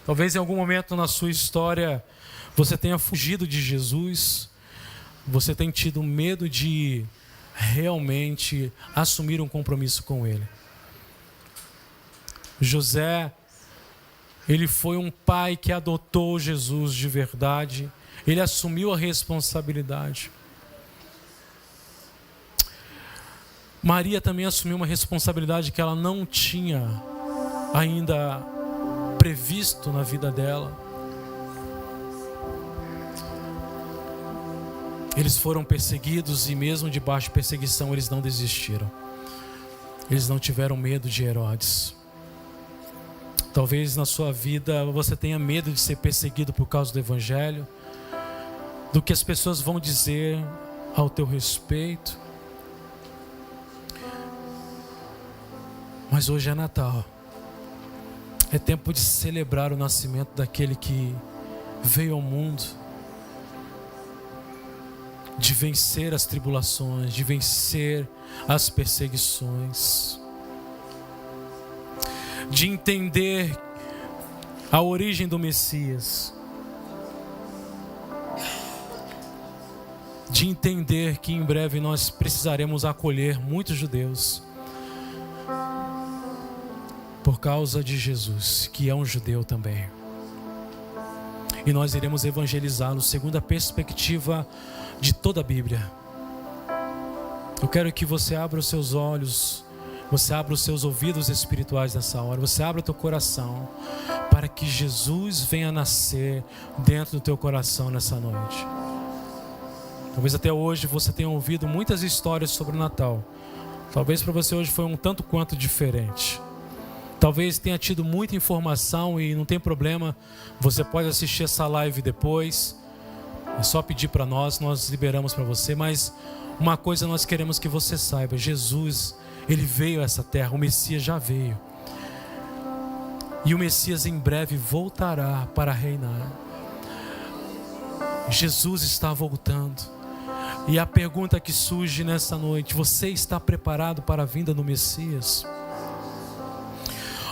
Talvez em algum momento na sua história você tenha fugido de Jesus, você tenha tido medo de realmente assumir um compromisso com Ele. José, ele foi um pai que adotou Jesus de verdade. Ele assumiu a responsabilidade. Maria também assumiu uma responsabilidade que ela não tinha ainda previsto na vida dela. Eles foram perseguidos e mesmo debaixo de perseguição eles não desistiram. Eles não tiveram medo de Herodes. Talvez na sua vida você tenha medo de ser perseguido por causa do Evangelho, do que as pessoas vão dizer ao teu respeito. Mas hoje é Natal. É tempo de celebrar o nascimento daquele que veio ao mundo, de vencer as tribulações, de vencer as perseguições, de entender a origem do Messias, de entender que em breve nós precisaremos acolher muitos judeus por causa de Jesus, que é um judeu também. E nós iremos evangelizá-los segundo a perspectiva de toda a Bíblia. Eu quero que você abra os seus olhos, você abra os seus ouvidos espirituais nessa hora, você abra o teu coração, para que Jesus venha nascer dentro do teu coração nessa noite. Talvez até hoje você tenha ouvido muitas histórias sobre o Natal. Talvez para você hoje foi um tanto quanto diferente. Talvez tenha tido muita informação e não tem problema, você pode assistir essa live depois. É só pedir para nós liberamos para você. Mas uma coisa nós queremos que você saiba: Jesus, Ele veio a essa terra, o Messias já veio. E o Messias em breve voltará para reinar. Jesus está voltando. E a pergunta que surge nessa noite: você está preparado para a vinda do Messias?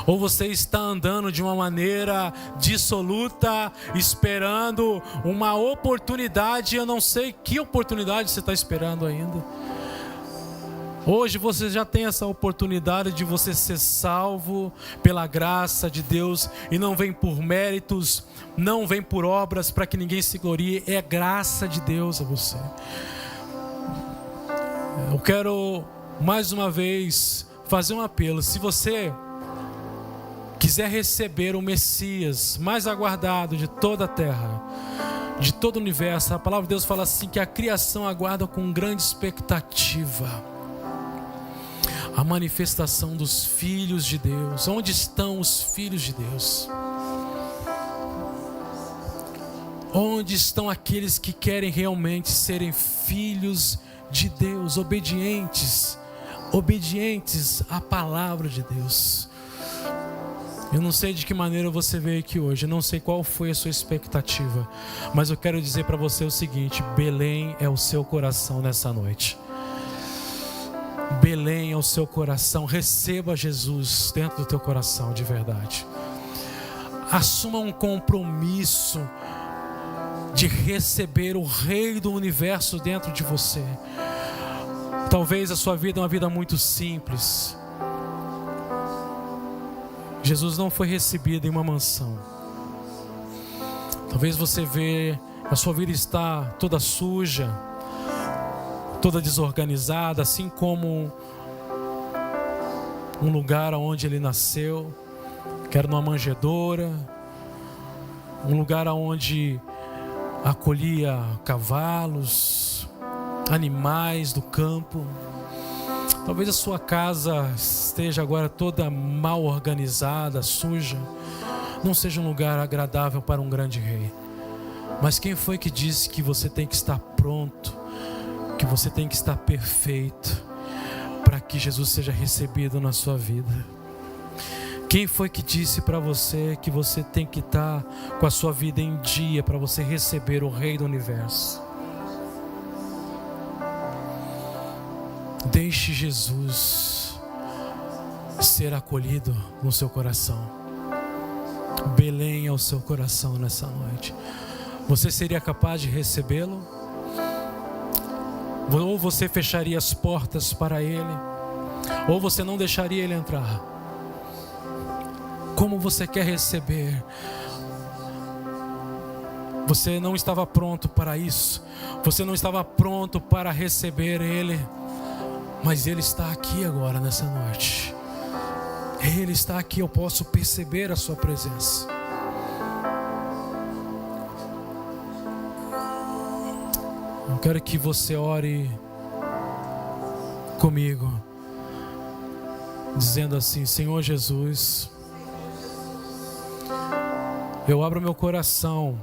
Ou você está andando de uma maneira dissoluta, esperando uma oportunidade? Eu não sei que oportunidade você está esperando ainda. Hoje você já tem essa oportunidade de você ser salvo pela graça de Deus. E não vem por méritos, não vem por obras para que ninguém se glorie. É graça de Deus a você. Eu quero mais uma vez fazer um apelo. Se você quiser receber o Messias mais aguardado de toda a terra, de todo o universo, a palavra de Deus fala assim, que a criação aguarda com grande expectativa a manifestação dos filhos de Deus. Onde estão os filhos de Deus? Onde estão aqueles que querem realmente serem filhos de Deus, obedientes à palavra de Deus? Eu não sei de que maneira você veio aqui hoje, eu não sei qual foi a sua expectativa, mas eu quero dizer para você o seguinte: Belém é o seu coração nessa noite. Belém é o seu coração. Receba Jesus dentro do teu coração de verdade. Assuma um compromisso de receber o Rei do Universo dentro de você. Talvez a sua vida é uma vida muito simples. Jesus não foi recebido em uma mansão. Talvez você vê a sua vida está toda suja, toda desorganizada, assim como um lugar onde ele nasceu, que era numa manjedoura, um lugar onde acolhia cavalos, animais do campo. Talvez a sua casa esteja agora toda mal organizada, suja. Não seja um lugar agradável para um grande rei. Mas quem foi que disse que você tem que estar pronto, que você tem que estar perfeito para que Jesus seja recebido na sua vida? Quem foi que disse para você que você tem que estar com a sua vida em dia para você receber o Rei do Universo? Deixe Jesus ser acolhido no seu coração. Belém é o seu coração nessa noite. Você seria capaz de recebê-lo? Ou você fecharia as portas para ele? Ou você não deixaria ele entrar? Como você quer receber? Você não estava pronto para isso. Você não estava pronto para receber ele. Mas ele está aqui agora nessa noite. Ele está aqui, eu posso perceber a sua presença. Eu quero que você ore comigo, dizendo assim: Senhor Jesus, eu abro meu coração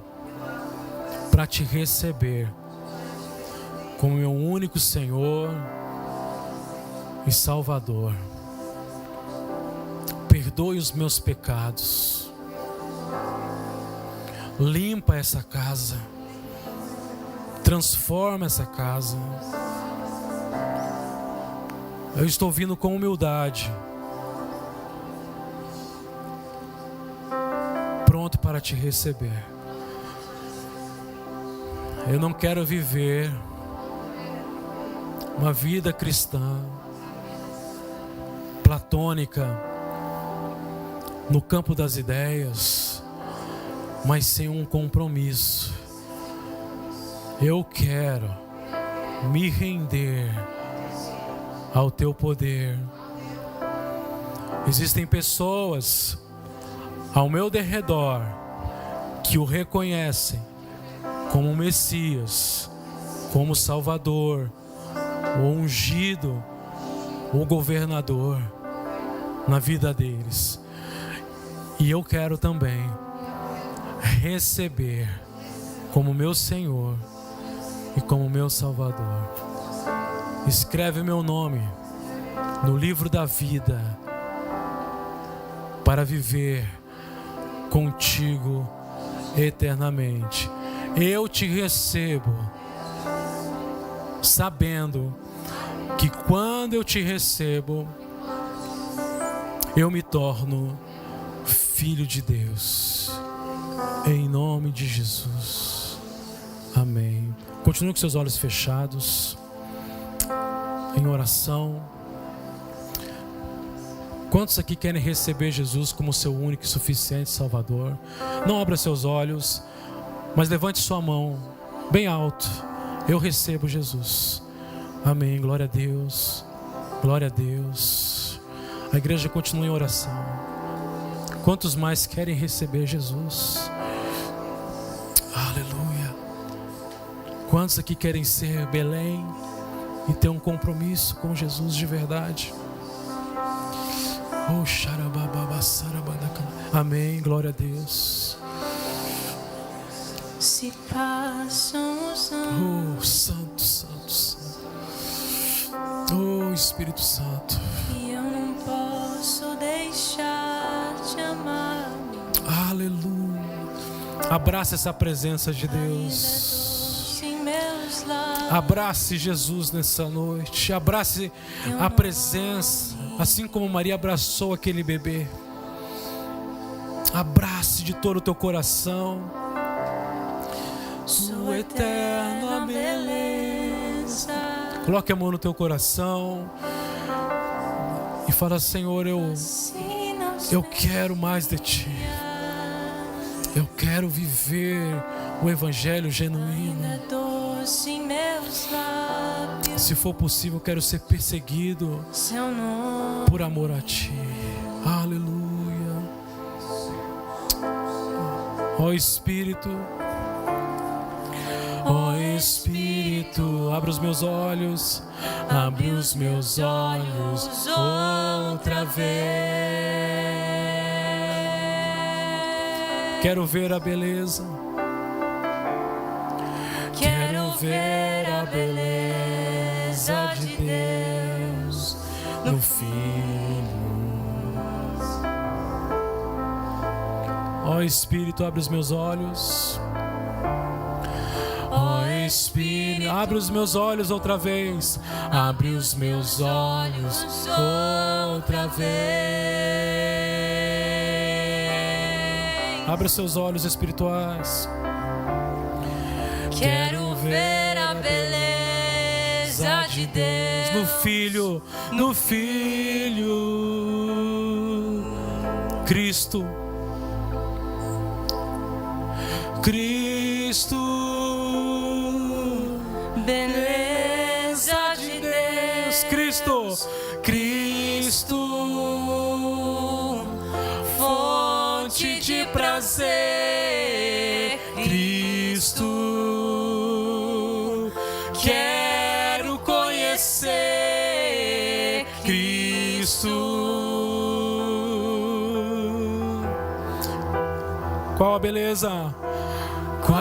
para te receber como meu único Senhor e Salvador. Perdoe os meus pecados, limpa essa casa, transforma essa casa. Eu estou vindo com humildade, pronto para te receber. Eu não quero viver uma vida cristã platônica no campo das ideias, mas sem um compromisso. Eu quero me render ao teu poder. Existem pessoas ao meu derredor que o reconhecem como Messias, como Salvador, o ungido, o governador na vida deles. E eu quero também receber como meu Senhor e como meu Salvador. Escreve meu nome no livro da vida para viver contigo eternamente. Eu te recebo, sabendo que quando eu te recebo, eu me torno filho de Deus. Em nome de Jesus. Amém. Continue com seus olhos fechados, em oração. Quantos aqui querem receber Jesus como seu único e suficiente Salvador? Não abra seus olhos, mas levante sua mão bem alto. Eu recebo Jesus. Amém. Glória a Deus. Glória a Deus. A igreja continua em oração. Quantos mais querem receber Jesus? Aleluia. Quantos aqui querem ser Belém e ter um compromisso com Jesus de verdade? Oh, amém, glória a Deus. Se passam os anos, Oh, Santo, Santo, Santo. Oh, Espírito Santo. e eu não posso deixar de amar. Aleluia. Abraça essa presença de Deus. Em meus lábios, Abrace Jesus nessa noite. Abrace a presença, assim como Maria abraçou aquele bebê. Abrace de todo o teu coração sua eterna beleza. Coloque a mão no teu coração e fala: Senhor, eu quero mais de Ti. Eu quero viver o Evangelho genuíno. Se for possível, eu quero ser perseguido por amor a Ti. Aleluia. Ó Espírito, ó Espírito, abre os meus olhos, abre os meus olhos outra vez. Quero ver a beleza, quero ver a beleza de Deus no Filho. Ó Espírito, abre os meus olhos. Ó Espírito, abre os meus olhos outra vez. Abre os meus olhos outra vez. Abra seus olhos espirituais. Quero ver a beleza de Deus No Filho, no Filho. Cristo. Cristo, beleza de Deus. Cristo, Cristo, fonte de prazer. Cristo, você, Cristo. Qual a beleza? Qual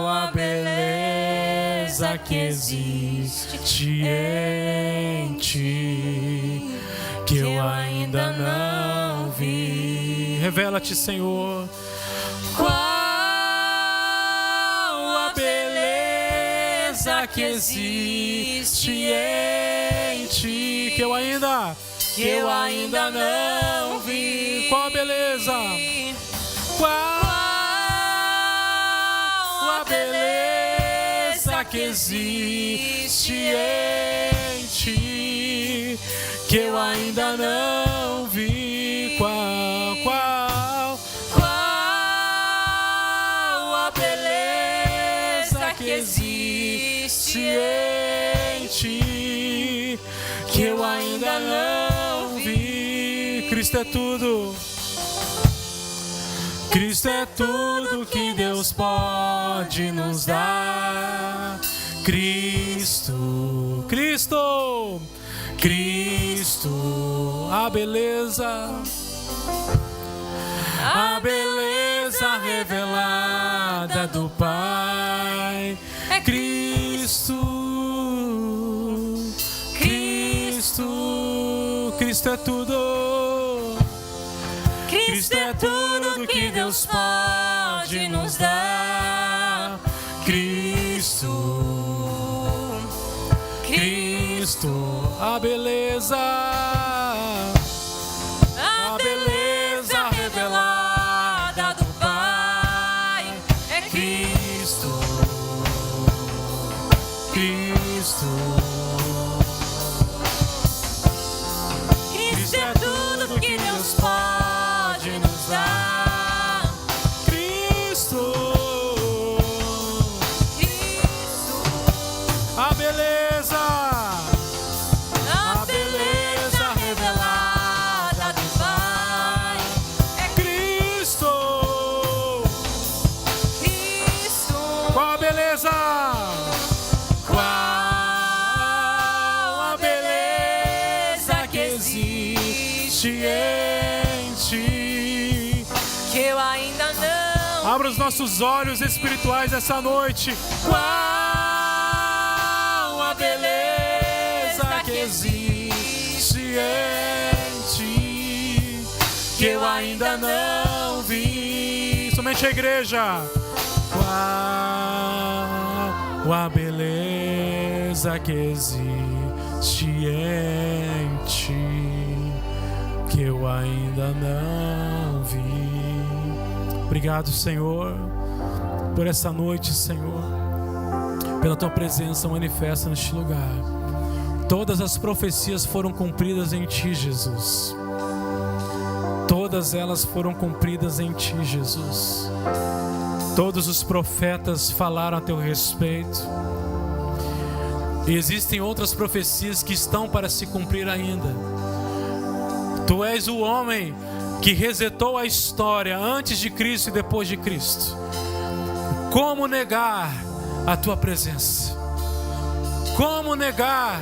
a beleza que existe em ti, que eu ainda não vi. Revela-te, Senhor. Qual a beleza que existe em ti, que eu ainda não vi. Qual a beleza? Qual a beleza que existe em ti, que eu ainda não vi. Qual a beleza que existe em ti, que eu ainda não vi. Cristo é tudo. Cristo é tudo que Deus pode nos dar. Cristo, Cristo, Cristo, a beleza revelada do Pai. É Cristo, Cristo, Cristo é tudo. Cristo é tudo que Deus pode nos dar. Cristo, Cristo, a beleza revelada do Pai. É Cristo, Cristo. Cristo é tudo que Deus pode nos dar. Cristo, a beleza revelada do Pai. É Cristo, qual a beleza? Qual a beleza que existe em ti, que eu ainda não. Abra os nossos olhos espirituais essa noite. Qual a beleza que existe em ti, que eu ainda não vi. Somente a igreja. Qual a beleza que existe em ti, que eu ainda não vi. Obrigado, Senhor, por essa noite, Senhor, pela Tua presença manifesta neste lugar. Todas as profecias foram cumpridas em Ti, Jesus. Todas elas foram cumpridas em Ti, Jesus. Todos os profetas falaram a Teu respeito. E existem outras profecias que estão para se cumprir ainda. Tu és o homem que resetou a história antes de Cristo e depois de Cristo. Como negar a Tua presença? Como negar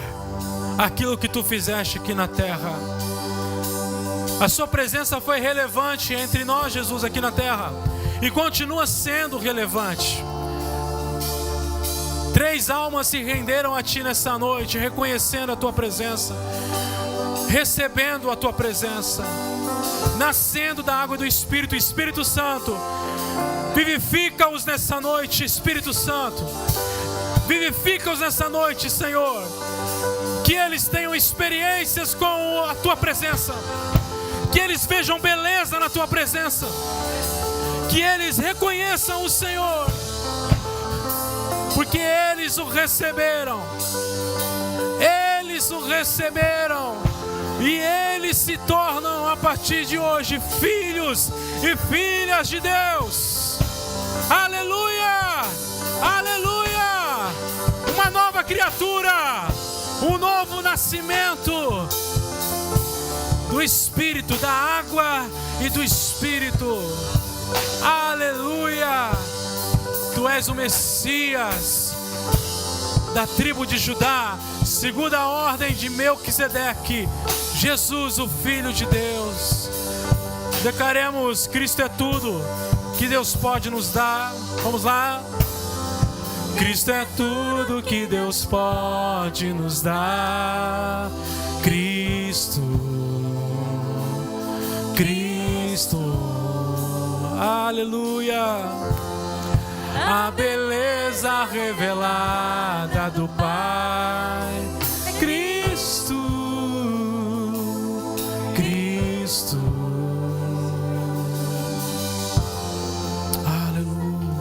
aquilo que Tu fizeste aqui na terra? A Sua presença foi relevante entre nós, Jesus, aqui na terra, e continua sendo relevante. 3 almas se renderam a Ti nessa noite, reconhecendo a Tua presença, recebendo a Tua presença, nascendo da água do Espírito. Espírito Santo, vivifica-os nessa noite. Espírito Santo, vivifica-os nessa noite, Senhor. Que eles tenham experiências com a Tua presença, que eles vejam beleza na Tua presença, que eles reconheçam o Senhor, porque eles o receberam. Eles o receberam e eles se tornam a partir de hoje filhos e filhas de Deus. Aleluia! Aleluia! Uma nova criatura, um novo nascimento do Espírito, da água e do Espírito. Aleluia! Tu és o Messias. da tribo de Judá, segundo a ordem de Melquisedeque, Jesus, o Filho de Deus. Declaremos: Cristo é tudo que Deus pode nos dar. Vamos lá. Cristo é tudo que Deus pode nos dar. Cristo, Cristo, aleluia. A beleza revelada do Pai. Cristo, Cristo, aleluia.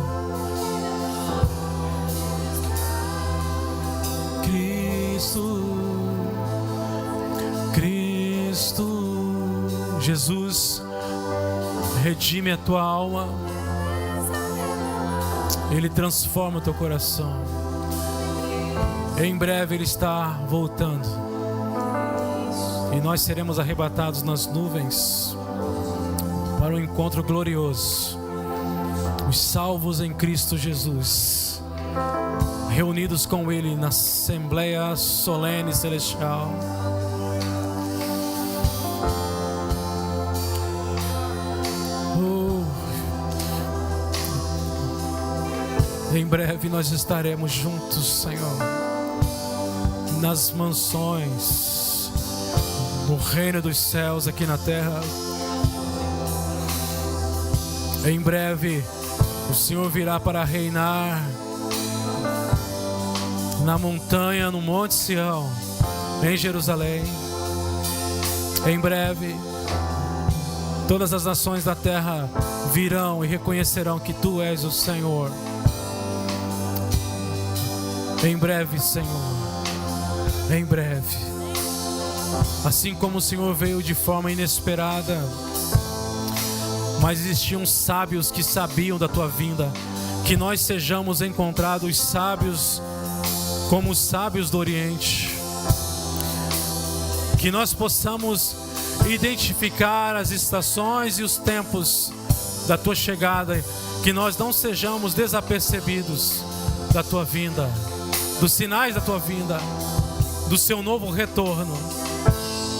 Cristo, Cristo, Jesus redime a tua alma. Ele transforma o teu coração. Em breve Ele está voltando. E nós seremos arrebatados nas nuvens para um encontro glorioso. Os salvos em Cristo Jesus, reunidos com Ele na Assembleia Solene Celestial. Em breve nós estaremos juntos, Senhor, nas mansões, no reino dos céus aqui na terra. Em breve o Senhor virá para reinar na montanha, no Monte Sião, em Jerusalém. Em breve todas as nações da terra virão e reconhecerão que Tu és o Senhor. Em breve, Senhor, em breve. Assim como o Senhor veio de forma inesperada, mas existiam sábios que sabiam da Tua vinda, que nós sejamos encontrados sábios como os sábios do Oriente, que nós possamos identificar as estações e os tempos da Tua chegada, que nós não sejamos desapercebidos da Tua vinda, dos sinais da Tua vinda, do Seu novo retorno.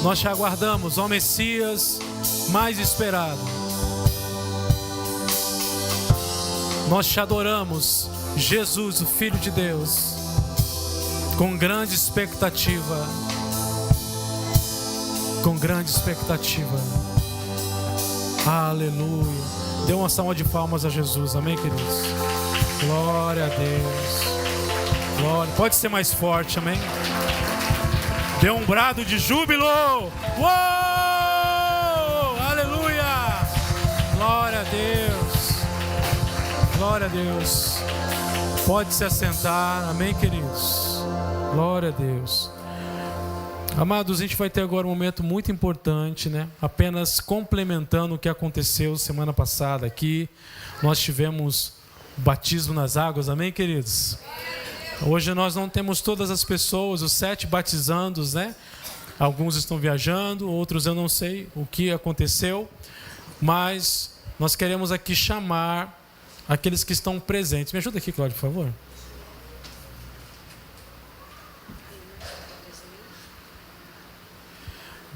Nós te aguardamos, ó Messias mais esperado. Nós te adoramos, Jesus, o Filho de Deus, com grande expectativa. Com grande expectativa. Aleluia. Dê uma salva de palmas a Jesus, amém, queridos? Glória a Deus. Glória. Pode ser mais forte, amém? Dê um brado de júbilo. Uou! Aleluia! Glória a Deus. Glória a Deus. Pode se assentar, amém, queridos? Glória a Deus. Amados, a gente vai ter agora um momento muito importante, né? Apenas complementando o que aconteceu semana passada aqui. Nós tivemos o batismo nas águas, amém, queridos? Hoje nós não temos todas as pessoas, os 7 batizandos, né? Alguns estão viajando, outros eu não sei o que aconteceu, mas nós queremos aqui chamar aqueles que estão presentes. Me ajuda aqui, Cláudio, por favor.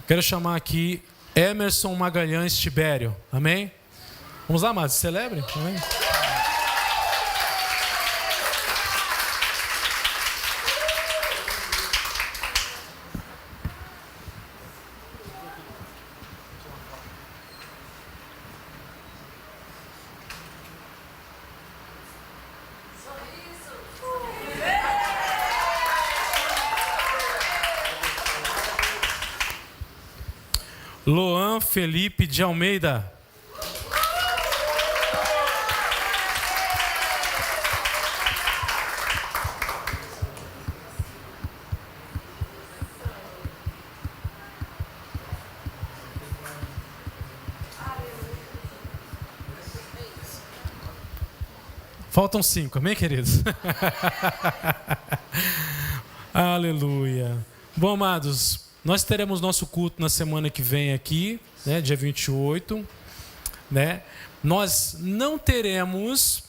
Quero chamar aqui Emerson Magalhães Tibério, amém? Vamos lá, amados, celebre, amém? Loan Felipe de Almeida. Faltam 5, amém, queridos? Aleluia. Bom, amados, nós teremos nosso culto na semana que vem aqui, né, dia 28, né? Nós não teremos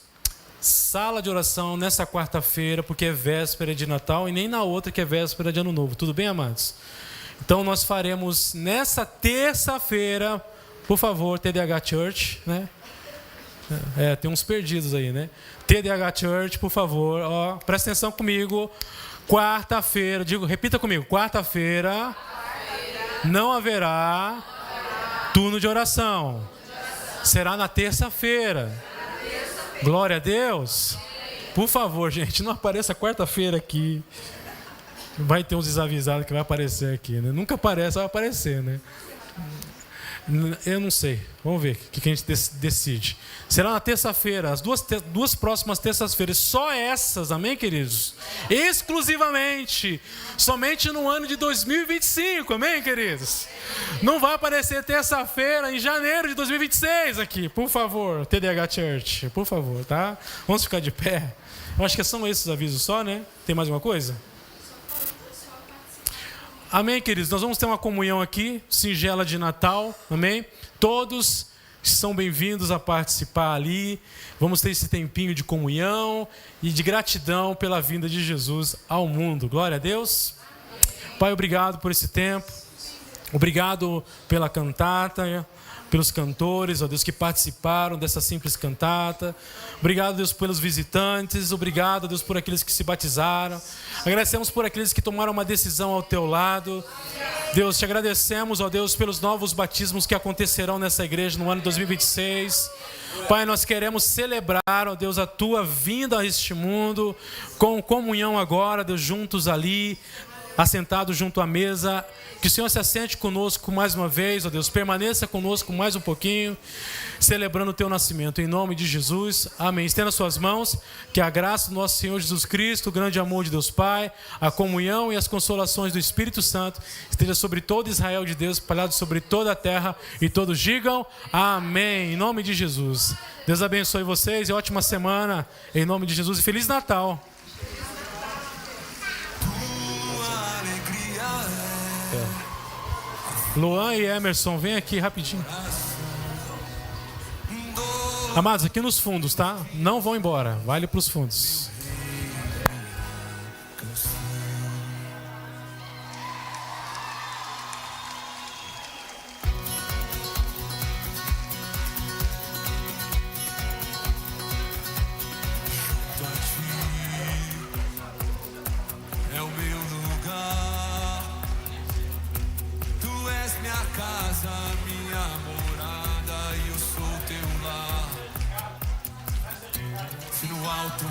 sala de oração nessa quarta-feira, porque é véspera de Natal, e nem na outra, que é véspera de Ano Novo. Tudo bem, amados? Então nós faremos nessa terça-feira, por favor, TDH Church, né? Tem uns perdidos aí, né? TDH Church, por favor, ó, presta atenção comigo. Quarta-feira, repita comigo, quarta-feira não haverá turno de oração. Será na terça-feira. Glória a Deus. Por favor, gente, não apareça quarta-feira aqui. Vai ter uns desavisados que vai aparecer aqui, né? Nunca aparece, vai aparecer, né? Eu não sei. Vamos ver o que a gente decide. Será na terça-feira, as duas próximas terças-feiras. Só essas, amém, queridos? Exclusivamente. Somente no ano de 2025, amém, queridos? Não vai aparecer terça-feira em janeiro de 2026 aqui. Por favor, TDH Church. Por favor, tá? Vamos ficar de pé. Eu acho que são esses avisos só, né? Tem mais uma coisa? Amém, queridos? Nós vamos ter uma comunhão aqui, singela de Natal, amém? Todos são bem-vindos a participar ali. Vamos ter esse tempinho de comunhão e de gratidão pela vinda de Jesus ao mundo. Glória a Deus. Pai, obrigado por esse tempo. Obrigado pela cantata, pelos cantores, ó Deus, que participaram dessa simples cantata. Obrigado, Deus, pelos visitantes. Obrigado, Deus, por aqueles que se batizaram. Agradecemos por aqueles que tomaram uma decisão ao teu lado. Deus, te agradecemos, ó Deus, pelos novos batismos que acontecerão nessa igreja no ano 2026. Pai, nós queremos celebrar, ó Deus, a tua vinda a este mundo, com comunhão agora, Deus, juntos ali, assentados junto à mesa. Que o Senhor se assente conosco mais uma vez, ó Deus, permaneça conosco mais um pouquinho, celebrando o teu nascimento, em nome de Jesus, amém. Estenda as suas mãos, que a graça do nosso Senhor Jesus Cristo, o grande amor de Deus Pai, a comunhão e as consolações do Espírito Santo esteja sobre todo Israel de Deus, espalhado sobre toda a terra, e todos digam amém, em nome de Jesus. Deus abençoe vocês e ótima semana, em nome de Jesus, e Feliz Natal. Luan e Emerson, vem aqui rapidinho. Amados, aqui nos fundos, tá? Não vão embora, vai ali para os fundos. É o meu lugar. Tu és minha casa, minha morada, e eu sou teu lar. Se no alto